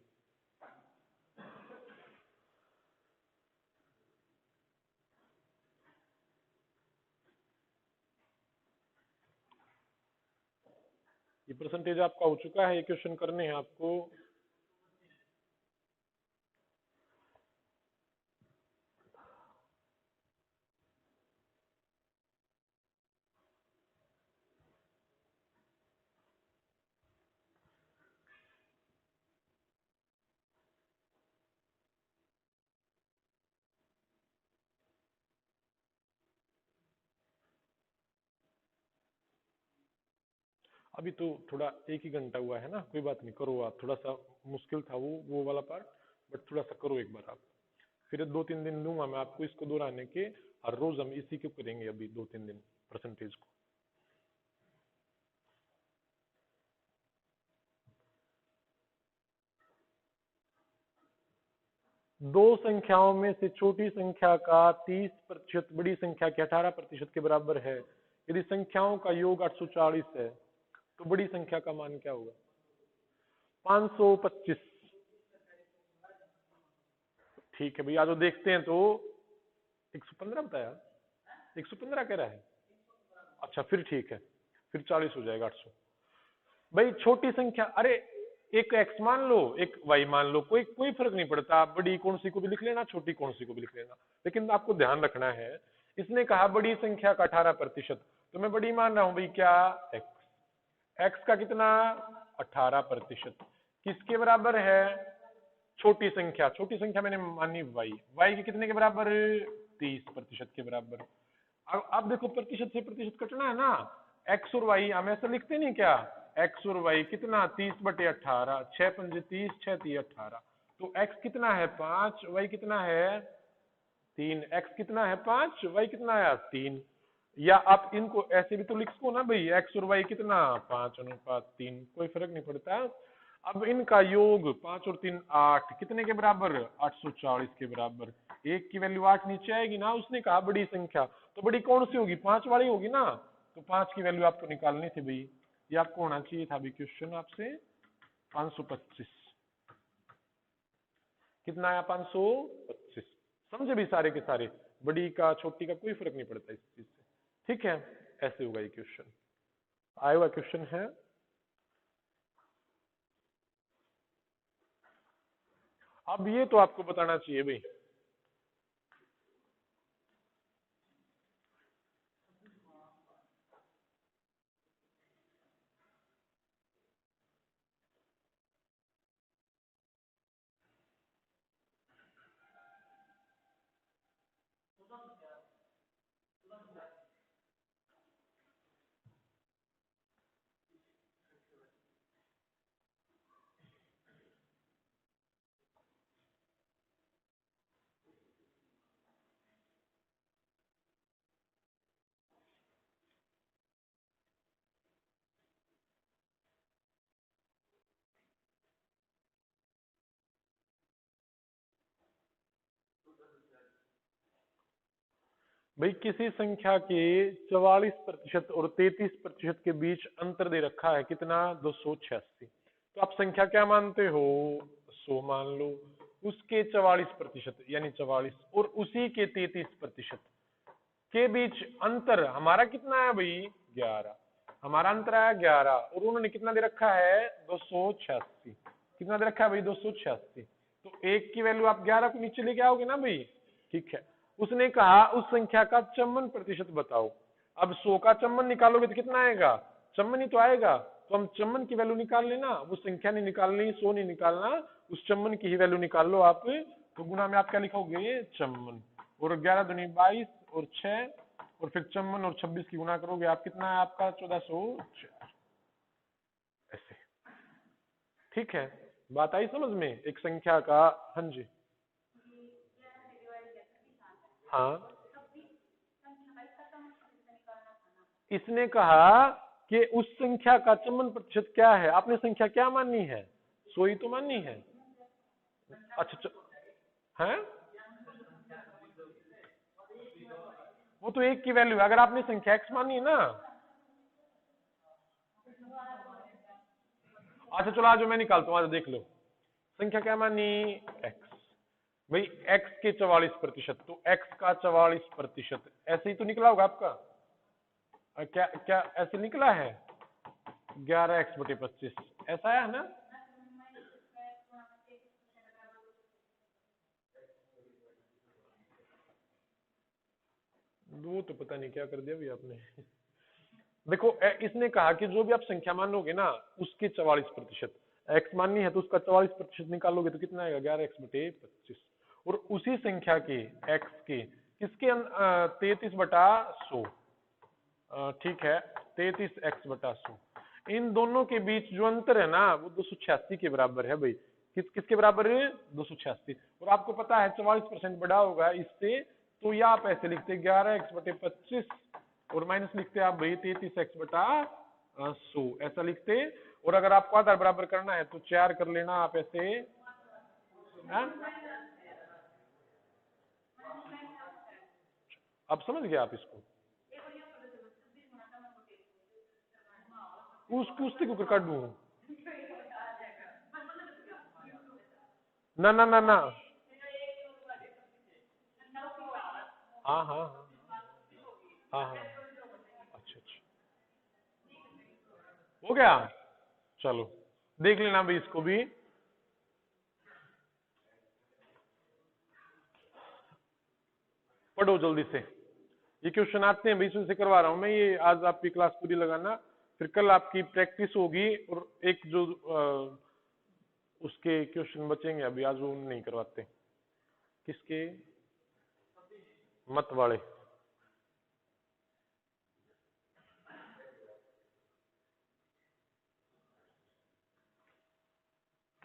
S1: ये परसेंटेज आपका हो चुका है, ये क्वेश्चन करने हैं आपको। अभी तो थोड़ा 1 ही घंटा हुआ है ना, कोई बात नहीं, करो आप, थोड़ा सा मुश्किल था वो वाला पार्ट, बट थोड़ा सा करो एक बार आप। फिर 2-3 दिन दूंगा मैं आपको इसको दोहराने के, हर रोज हम इसी को करेंगे अभी 2-3 दिन परसेंटेज को। दो संख्याओं में से छोटी संख्या का 30%, बड़ी संख्या के 18% के बराबर है। यदि संख्याओं का योग 840 है तो बड़ी संख्या का मान क्या होगा? 525। ठीक है भैया, जो देखते हैं तो 115 बताया, 115 कह रहा है। अच्छा फिर ठीक है, फिर 40 हो जाएगा 800। भाई छोटी संख्या, अरे एक x मान लो, एक y मान लो, कोई कोई फर्क नहीं पड़ता, आप बड़ी कौन सी को भी लिख लेना, छोटी कौन सी को भी लिख लेना, लेकिन आपको ध्यान रखना है, इसने कहा बड़ी संख्या का 18%, तो मैं बड़ी मान रहा हूं भाई क्या, x का कितना 18%, किसके बराबर है, छोटी संख्या, छोटी संख्या मैंने मानी y के कितने के बराबर, 30% के बराबर। अब देखो प्रतिशत से प्रतिशत कटना है ना, x और y हम ऐसा लिखते नहीं क्या, x और y कितना 30/18, 6×5 = 30, 6×3 = 18, तो x कितना है 5, y कितना है 3, x कितना है 5, y कितना है 3। या आप इनको ऐसे भी तो लिख सको ना भाई, x और y कितना 5:3, कोई फर्क नहीं पड़ता। अब इनका योग 5 और 3 8, कितने के बराबर, 840 के बराबर। एक की वैल्यू 8 नीचे आएगी ना, उसने कहा बड़ी संख्या, तो बड़ी कौन सी होगी, 5 वाली होगी ना, तो 5 की वैल्यू आपको निकालनी थी भाई, ये आपको होना चाहिए था अभी क्वेश्चन आपसे। 525 कितना आया, 525। समझे भी सारे के सारे, बड़ी का छोटी का कोई फर्क नहीं पड़ता इस चीज से, ठीक है। ऐसे होगा ये क्वेश्चन, आया हुआ क्वेश्चन है। अब ये तो आपको बताना चाहिए भाई, भाई किसी संख्या के 44% और 33% के बीच अंतर दे रखा है, कितना 286, तो आप संख्या क्या मानते हो, 100 मान लो। उसके 44% यानी 44 और उसी के 33% के बीच अंतर हमारा कितना है भाई, 11, हमारा अंतर आया 11, और उन्होंने कितना दे रखा है 286, कितना दे रखा है भाई 286, तो एक की वैल्यू आप 11 को नीचे लेके आओगे ना भाई, ठीक है। उसने कहा उस संख्या का 54% बताओ। अब 100 का 54 निकालोगे तो कितना आएगा, 54 ही तो आएगा, तो हम 54 की वैल्यू निकाल लेना, वो संख्या नहीं निकालनी, 100 नहीं निकालना, उस 54 की ही वैल्यू निकाल लो आप, तो गुना में आप क्या लिखोगे 54, और 11 दूनी 22 और 6 और फिर 54 और 26 की गुना करोगे आप कितना है आपका 1404 ऐसे। ठीक है, बात आई समझ में? एक संख्या का, हाँ जी, हाँ, इसने कहा कि उस संख्या का 54% क्या है, आपने संख्या क्या माननी है? 100 ही तो माननी है। अच्छा है, वो तो एक की वैल्यू है, अगर आपने संख्या x मानी है ना। अच्छा चलो आज मैं निकालता हूँ, आज देख लो संख्या क्या मानी, x। भाई x के 44%, तो x का 44% ऐसे ही तो निकला होगा आपका। क्या क्या ऐसे निकला है? 11x/25 ऐसा है ना? वो तो पता नहीं क्या कर दिया अभी आपने। देखो इसने कहा कि जो भी आप संख्या मानोगे ना उसके 44%, एक्स माननी है तो उसका 44% निकालोगे तो कितना आएगा, 11x/25। और उसी संख्या के एक्स के किसके 33/100, ठीक है, 33x/100, इन दोनों के बीच जो अंतर है ना वो 286 के बराबर है भाई। किसके बराबर है? 286। और आपको पता है 44% बड़ा होगा इससे, तो या आप ऐसे लिखते 11x/25 और माइनस लिखते आप भाई 33x/100 ऐसा लिखते। और अगर आपको आधार बराबर करना है तो 4 कर लेना आप ऐसे, है? अब समझ गए आप इसको? उसके को काट दूं? ना ना ना ना, हाँ हाँ हाँ हाँ हाँ, अच्छा अच्छा, हो गया। चलो देख लेना भाई इसको भी। पढ़ो जल्दी से, ये क्वेश्चन आते हैं बीच में से करवा रहा हूं मैं ये, आज आपकी क्लास पूरी लगाना, फिर कल आपकी प्रैक्टिस होगी। और एक जो उसके क्वेश्चन बचेंगे अभी आज वो नहीं करवाते। किसके? मत वाले।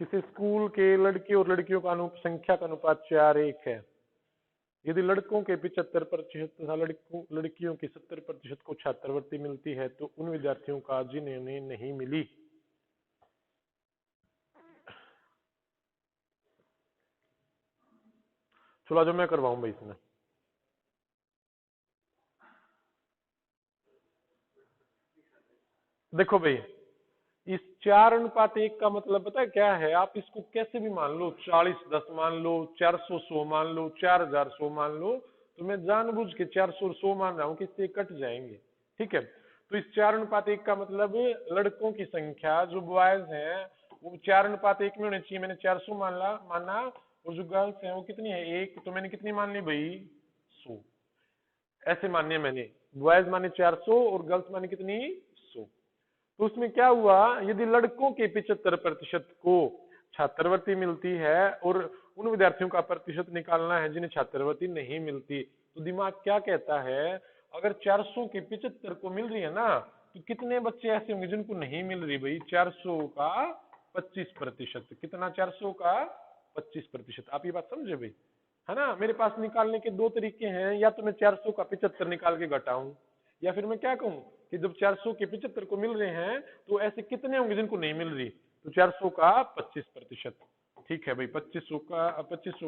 S1: किसी स्कूल के लड़के और लड़कियों का संख्या का अनुपात 4:1 है। यदि लड़कों के 75% तथा लड़कियों की 70% को छात्रवृत्ति मिलती है तो उन विद्यार्थियों का जिन्हें नहीं मिली। चलो जो मैं करवाऊं भाई इसमें। देखो भाई इस 4:1 का मतलब पता है क्या है? आप इसको कैसे भी मान लो, 40:10 मान लो, 400:100 मान लो, 4000:100 मान लो, तो मैं जानबूझ के 400 और 100 मान रहा हूं कि इससे कट जाएंगे। ठीक है, तो इस 4:1 का मतलब लड़कों की संख्या जो बॉयज हैं वो 4:1 में होने चाहिए, मैंने 400 माना। और जो गर्ल्स हैं वो कितनी है, 1, तो मैंने कितनी मान ली भाई, 100 ऐसे माननी है मैंने। बॉयज माने 400 और गर्ल्स माने कितनी, 100। तो उसमें क्या हुआ, यदि लड़कों के 75% को छात्रवृत्ति मिलती है और उन विद्यार्थियों का प्रतिशत निकालना है जिन्हें छात्रवृत्ति नहीं मिलती, तो दिमाग क्या कहता है, अगर 400 के 75 को मिल रही है ना तो कितने बच्चे ऐसे होंगे जिनको नहीं मिल रही भाई, 400 का 25%। कितना? 400 का 25%। आप ये बात समझे भाई, है ना? मेरे पास निकालने के दो तरीके हैं, या तो मैं 400 का 75 निकाल के घटाऊं, या फिर मैं क्या कहूं कि जब 400 के 75 को मिल रहे हैं तो ऐसे कितने होंगे जिनको नहीं मिल रही, तो 400 का 25%। ठीक है भाई, 2500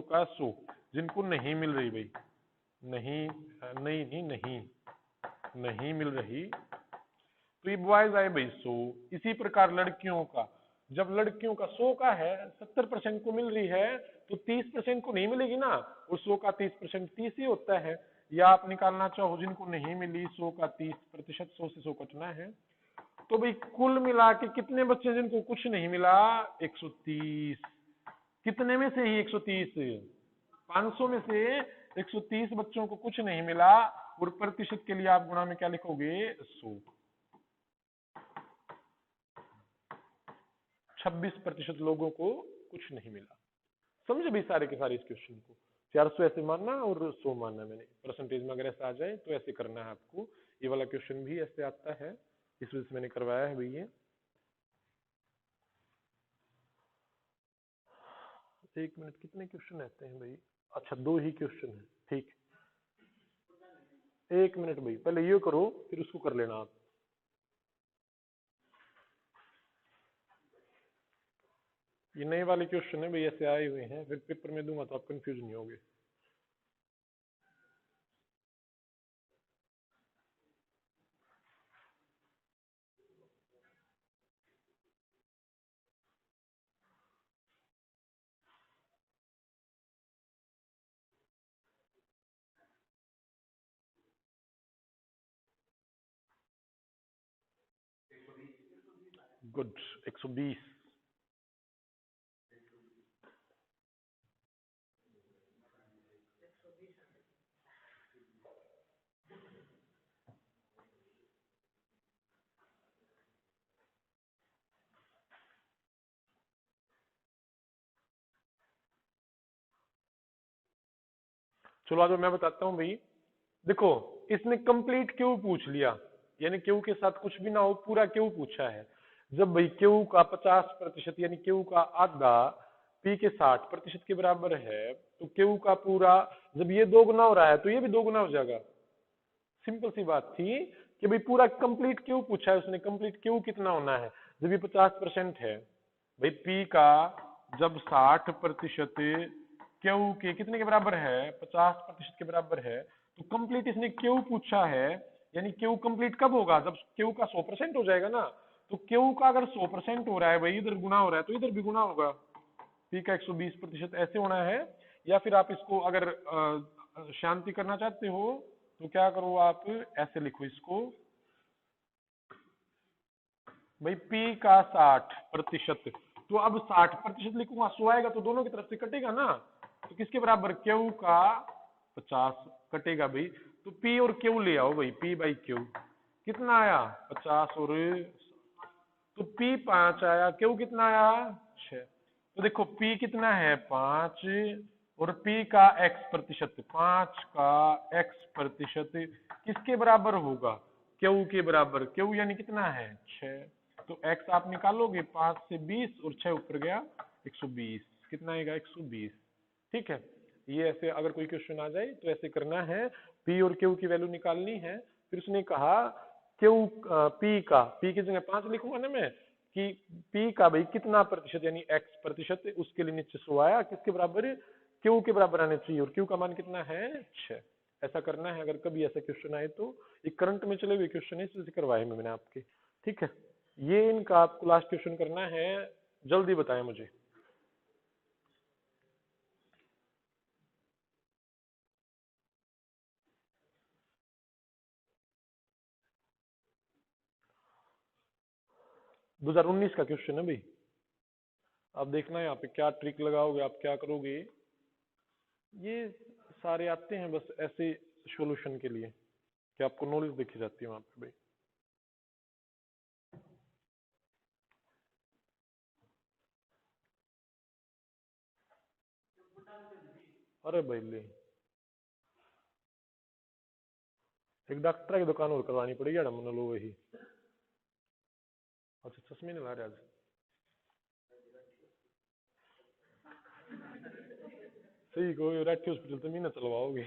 S1: का 100 जिनको नहीं मिल रही भाई, नहीं नहीं नहीं नहीं नहीं मिल रही, तो ये बॉयज आए भाई 100। इसी प्रकार लड़कियों का, जब लड़कियों का 100 का है, 70% को मिल रही है तो 30% को नहीं मिलेगी ना, और 100 का 30% 30 ही होता है। या आप निकालना चाहो जिनको नहीं मिली 100 का 30%, 100 से 100 कटना है, तो भाई कुल मिला के कितने बच्चे जिनको कुछ नहीं मिला, 130। कितने में से ही 130? 500 में से 130 बच्चों को कुछ नहीं मिला, और प्रतिशत के लिए आप गुणा में क्या लिखोगे, 100। 26% लोगों को कुछ नहीं मिला। समझे भी सारे के सारे इस क्वेश्चन को? 400 ऐसे मानना और 100 मानना, मैंने परसेंटेज में अगर ऐसा आ जाए तो ऐसे करना है आपको। ये वाला क्वेश्चन भी ऐसे आता है, इस वजह से मैंने करवाया है भाई ये। 1 मिनट, कितने क्वेश्चन रहते हैं भाई? अच्छा 2 ही क्वेश्चन है, ठीक। 1 मिनट भाई, पहले ये करो फिर उसको कर लेना आप। ये नए वाले क्वेश्चन है भाई, ऐसे आए हुए हैं, फिर पेपर में दूंगा तो आप कंफ्यूज नहीं होगे। गुड, 120। चलो आज मैं बताता हूँ भाई। देखो, इसने कंप्लीट क्यों पूछ लिया, यानी क्यू के साथ कुछ भी ना हो, पूरा क्यों पूछा है। जब भाई क्यू का 50% यानी क्यू का आधा पी के 60% के बराबर है, तो क्यू का पूरा, जब ये 2 गुना हो रहा है तो ये भी 2 गुना हो जाएगा। सिंपल सी बात थी कि भाई पूरा कंप्लीट क्यू पूछा है उसने, कंप्लीट क्यू कितना होना है। जब ये 50% है भाई, पी का जब 60% क्यू के कितने के बराबर है, 50% के बराबर है, तो कंप्लीट इसने क्यू पूछा है। यानी क्यू कंप्लीट कब होगा, जब क्यू का 100% हो जाएगा ना। तो क्यू का अगर 100% हो रहा है भाई, इधर गुना हो रहा है तो इधर भी गुना होगा। पी का 120% ऐसे होना है। या फिर आप इसको अगर शांति करना चाहते हो तो क्या करो, आप ऐसे लिखो इसको भाई, पी का 60%। तो अब 60% लिखूंगा, 100 आएगा तो दोनों की तरफ से कटेगा ना। तो किसके बराबर, क्यू का 50 कटेगा भाई। तो पी और क्यू ले आओ भाई, पी बाई क्यू कितना आया 50, और तो पी 5 आया, क्यू कितना आया 6। तो देखो पी कितना है 5, और पी का x%, 5 का x% किसके बराबर होगा, क्यू के बराबर। क्यू यानी कितना है 6, तो x आप निकालोगे 5 से 20 और 6 ऊपर गया 120, कितना आएगा 120। ठीक है, ये ऐसे अगर कोई क्वेश्चन आ जाए तो ऐसे करना है, पी और क्यू की वैल्यू निकालनी है। फिर उसने कहा क्यू, पी की जगह 5 लिखूंगा ना मैं, कि पी का भाई कितना प्रतिशत यानी x%, उसके लिए नीचे 100 आया, किसके बराबर, क्यू के बराबर आने चाहिए, और क्यू का मान कितना है 6। ऐसा करना है अगर कभी ऐसा क्वेश्चन आए तो। ये करंट में चले हुए क्वेश्चन है, इससे करवाए मैंने आपके। ठीक है, ये इनका आपको लास्ट क्वेश्चन करना है, जल्दी बताएं मुझे। दो 2019 का क्वेश्चन है भाई। अब देखना है यहाँ पे क्या ट्रिक लगाओगे, आप क्या करोगे। ये सारे आते हैं बस ऐसे सॉल्यूशन के लिए कि आपको नॉलेज देखी जाती है वहां पे भाई। अरे भाई ले, एक डॉक्टर की दुकान और करवानी पड़ेगी मन लो वही। अच्छा चश्मे नहीं ला रहे आज, सही को राठी हॉस्पिटल तो महीना चलवाओगे।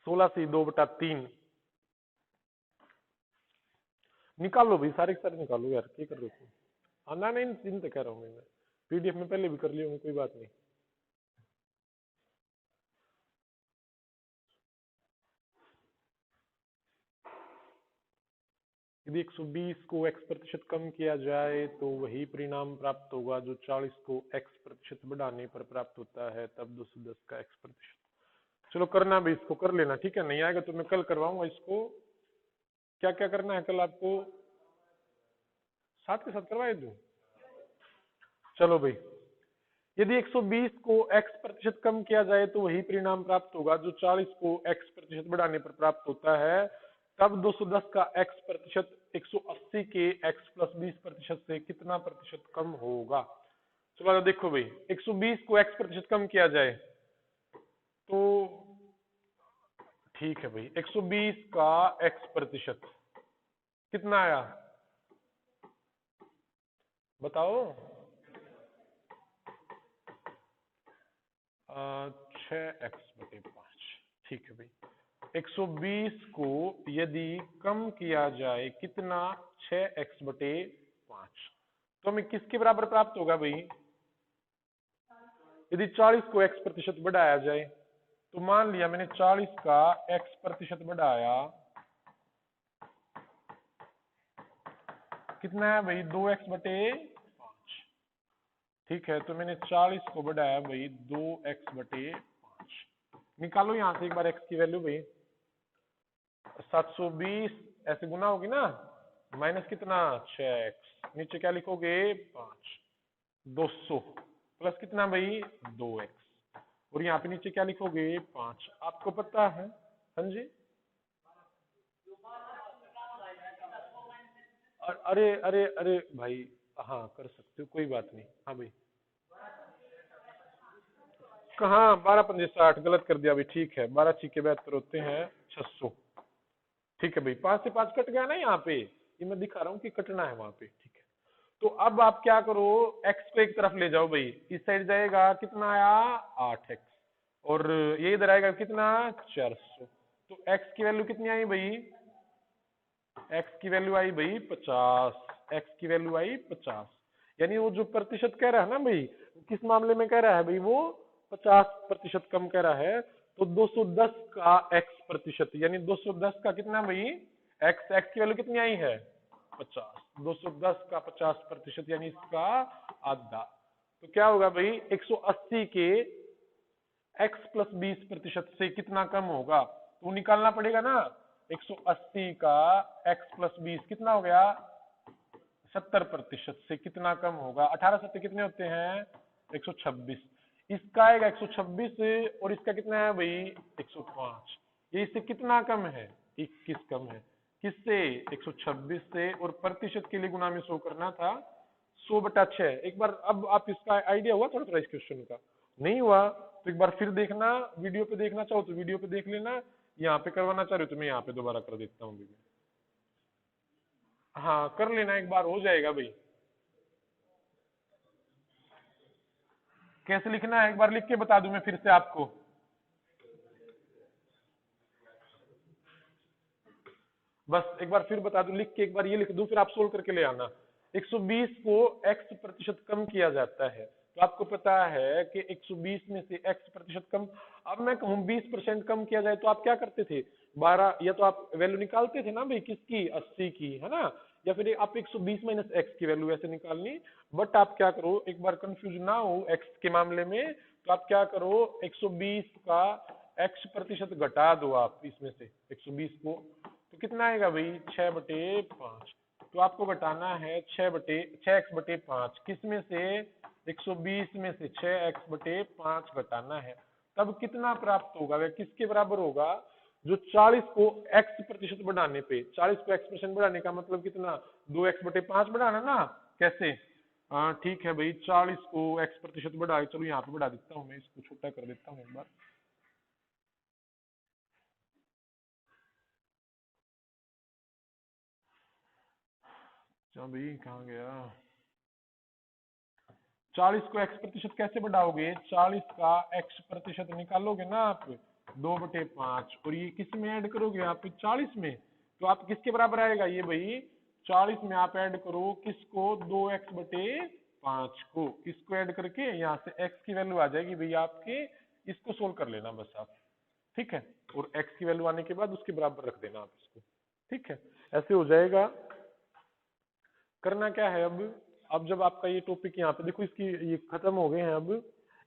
S1: 16 से 2/3 निकालो भाई, सारे के सारे निकालो यार, क्या कर रहे हो। हाँ ना, नहीं चिंता कह रहा हूँ मैं, पीडीएफ में पहले भी कर लिया हूँ, कोई बात नहीं। यदि 120 को x% कम किया जाए तो वही परिणाम प्राप्त होगा जो 40 को x% बढ़ाने पर प्राप्त होता है, तब 210 का x%। चलो करना भी, इसको कर लेना, ठीक है। नहीं आएगा तो मैं कल करवाऊंगा इसको। क्या क्या करना है कल आपको, साथ के साथ करवाए दूं। चलो भाई, यदि 120 को x% कम किया जाए तो वही परिणाम प्राप्त होगा जो 40 को x% बढ़ाने पर प्राप्त होता है, तब 210 का x प्रतिशत 180 के x प्लस 20% से कितना प्रतिशत कम होगा। चलो देखो भाई, 120 को x प्रतिशत कम किया जाए तो ठीक है भाई, 120 का x प्रतिशत कितना आया बताओ। 6x/5। ठीक है भाई, 120 को यदि कम किया जाए कितना, 6x/5, तो हमें किसके बराबर प्राप्त होगा भाई। यदि 40 को x प्रतिशत बढ़ाया जाए, तो मान लिया मैंने 40 का x प्रतिशत बढ़ाया, कितना है भाई, 2x/5। ठीक है, तो मैंने 40 को बढ़ाया भाई 2x/5। निकालो यहां से एक बार x की वैल्यू भाई। 720 ऐसे गुना होगी ना, माइनस कितना 6x, नीचे क्या लिखोगे 5, 200 प्लस कितना भाई 2x, और यहाँ पे नीचे क्या लिखोगे 5। आपको पता है, हाँ जी, अरे अरे अरे भाई, हाँ कर सकते हो, कोई बात नहीं। हाँ भाई, कहाँ 12×5 = 60, गलत कर दिया भाई। ठीक है, 12×6 = 72 होते हैं 600। ठीक है भाई, 5 से 5 कट गया ना यहाँ पे, ये मैं दिखा रहा हूँ कि कटना है वहां पे। ठीक है, तो अब आप क्या करो, x को एक तरफ ले जाओ भाई, इस साइड जाएगा कितना आया 8x, और ये इधर आएगा कितना 400। तो x की वैल्यू कितनी आई भाई, x की वैल्यू आई भाई 50, x की वैल्यू आई 50। यानी वो जो प्रतिशत कह रहा है ना भाई, किस मामले में कह रहा है भाई, वो 50% कम कह रहा है। तो 210 का x प्रतिशत, यानी 210 का कितना भाई, x की वैल्यू कितनी आई है 50, 210 का 50% यानी इसका आधा। तो क्या होगा भाई, 180 के x प्लस 20% से कितना कम होगा, तो निकालना पड़ेगा ना। 180 का x प्लस 20 कितना हो गया, 70% से कितना कम होगा। 18 7 कितने होते हैं 126, इसका आएगा 126, और इसका कितना है भाई 105। ये इससे कितना कम है 21 कम है, किससे 126 से, और प्रतिशत के लिए गुना में 100 करना था, 100/6। एक बार अब आप इसका आइडिया हुआ थोड़ा थोड़ा इस क्वेश्चन का, नहीं हुआ तो एक बार फिर देखना, वीडियो पे देखना चाहो तो वीडियो पे देख लेना, यहाँ पे करवाना चाह रहे हो तो मैं यहाँ पे दोबारा कर देता हूँ। हाँ कर लेना, एक बार हो जाएगा भाई। कैसे लिखना है एक बार लिख के बता दूं मैं फिर से आपको। बस एक बार फिर बता दूं, लिख के एक बार ये लिख दूं, फिर आप सोल्व करके ले आना। 120 को x प्रतिशत कम किया जाता है, तो आपको पता है कि 120 में से x प्रतिशत कम, अब मैं कहूं 20% कम किया जाए, तो आप क्या करते थे 12, या तो आप वैल्यू निकालते थे ना भाई किसकी 80 की, है ना, या फिर आप 120 माइनस x की वैल्यू ऐसे निकालनी। बट आप क्या करो, एक बार कंफ्यूज ना हो x के मामले में, तो आप क्या करो 120 का x प्रतिशत घटा दो आप इसमें से 120 को, तो कितना आएगा भाई 6/5। तो आपको घटाना है 6x/5, किसमें से 120 में से 6x/5 घटाना है, तब कितना प्राप्त होगा, वह किसके बराबर होगा, जो 40 को x प्रतिशत बढ़ाने पे, 40 को x प्रतिशत बढ़ाने का मतलब कितना 2x/5 बढ़ाना ना, कैसे। हाँ ठीक है भाई, 40 को x प्रतिशत बढ़ा, चलो यहाँ पे बढ़ा देता हूँ मैं, इसको छोटा कर देता हूँ एक बार। चलो भाई कहाँ गया, 40 को x प्रतिशत कैसे बढ़ाओगे, 40 का x प्रतिशत निकालोगे ना आप 2/5, और ये किस में ऐड करोगे आप 40 में, तो आप किसके बराबर आएगा ये भाई, 40 में आप ऐड करो किसको 2x/5 को, इसको ऐड करके यहाँ से x की वैल्यू आ जाएगी भाई आपके, इसको सोल्व कर लेना बस आप। ठीक है, और x की वैल्यू आने के बाद उसके बराबर रख देना आप इसको। ठीक है, ऐसे हो जाएगा। करना क्या है अब जब आपका ये टॉपिक यहाँ पे देखो, इसकी ये खत्म हो गए हैं, अब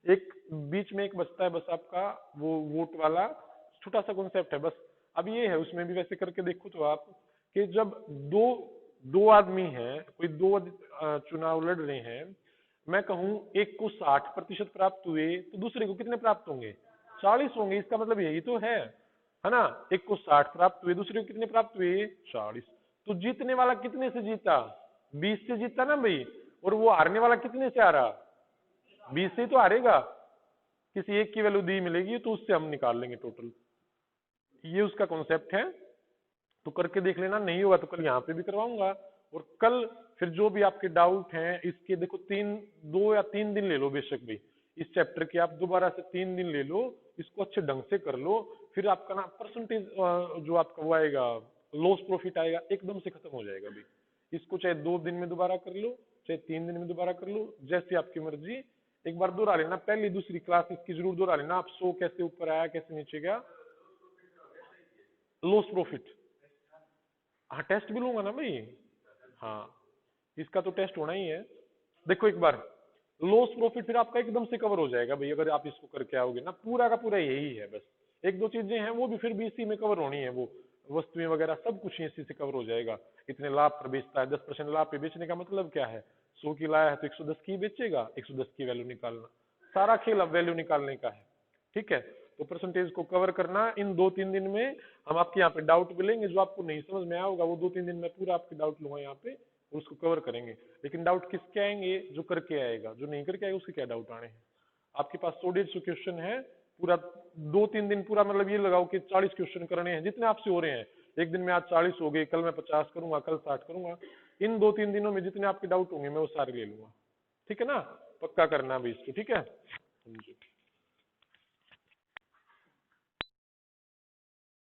S1: एक बीच में एक बचता है बस आपका, वो वोट वाला छोटा सा कॉन्सेप्ट है बस। अब ये है, उसमें भी वैसे करके देखो तो आप, कि जब दो दो आदमी हैं, कोई दो चुनाव लड़ रहे हैं, मैं कहूं एक को 60% प्राप्त हुए, तो दूसरे को कितने प्राप्त होंगे 40 होंगे, इसका मतलब यही तो है। है ना। एक को 60 प्राप्त हुए, दूसरे को कितने प्राप्त हुए 40। तो जीतने वाला कितने से जीता 20 से जीता ना भाई, और वो हारने वाला कितने से हारा 20 से ही तो हारेगा। किसी एक की वैल्यू दी मिलेगी तो उससे हम निकाल लेंगे टोटल, ये उसका कॉन्सेप्ट है। तो करके देख लेना, नहीं होगा तो कल यहाँ पे भी करवाऊंगा। और कल फिर जो भी आपके डाउट हैं इसके, देखो 2 या 3 दिन ले लो बेशक भाई, इस चैप्टर के आप दोबारा से 3 दिन ले लो, इसको अच्छे ढंग से कर लो। फिर आपका ना परसेंटेज जो आपका वो आएगा, लॉस प्रॉफिट आएगा, एकदम से खत्म हो जाएगा भाई। इसको चाहे 2 दिन में दोबारा कर लो, चाहे 3 दिन में दोबारा कर लो, जैसी आपकी मर्जी। एक बार दोहरा लेना, पहली दूसरी क्लास इसकी जरूर दोहरा लेना। आप 100 कैसे ऊपर आया, कैसे नीचे गया, लॉस प्रॉफिट। हाँ टेस्ट भी लूंगा ना भाई, हाँ इसका तो टेस्ट होना ही है। देखो एक बार लॉस प्रॉफिट फिर आपका एकदम से कवर हो जाएगा भाई, अगर आप इसको करके आओगे ना, पूरा का पूरा यही है। बस एक दो चीजें हैं वो भी फिर भी इसी में कवर होनी है, वो वस्तुएं वगैरह सब कुछ इसी से कवर हो जाएगा। इतने लाभ पर बेचता है, 10% लाभ पे बेचने का मतलब क्या है, 100 की लाया है तो 110 की बेचेगा, 110 की वैल्यू निकालना, सारा खेल अब वैल्यू निकालने का है। ठीक है, तो परसेंटेज को कवर करना इन 2-3 दिन में। हम आपके यहाँ पे डाउट भी लेंगे, जो आपको नहीं समझ में आया होगा वो 2-3 दिन में पूरा आपके डाउट लूंगा यहाँ पे, और उसको कवर करेंगे। लेकिन डाउट किसके आएंगे, जो करके आएगा, जो नहीं करके आएगा उसके क्या डाउट आने हैं। आपके पास 100-150 क्वेश्चन है, पूरा 2-3 दिन पूरा मतलब ये लगाओ कि 40 क्वेश्चन करने हैं, जितने आपसे हो रहे हैं। एक दिन में आज 40 हो गए, कल मैं 50 करूंगा, कल 60 करूंगा। इन 2-3 दिनों में जितने आपके डाउट होंगे मैं वो सारे ले लूंगा। ठीक है ना, पक्का करना भी इसको, ठीक है।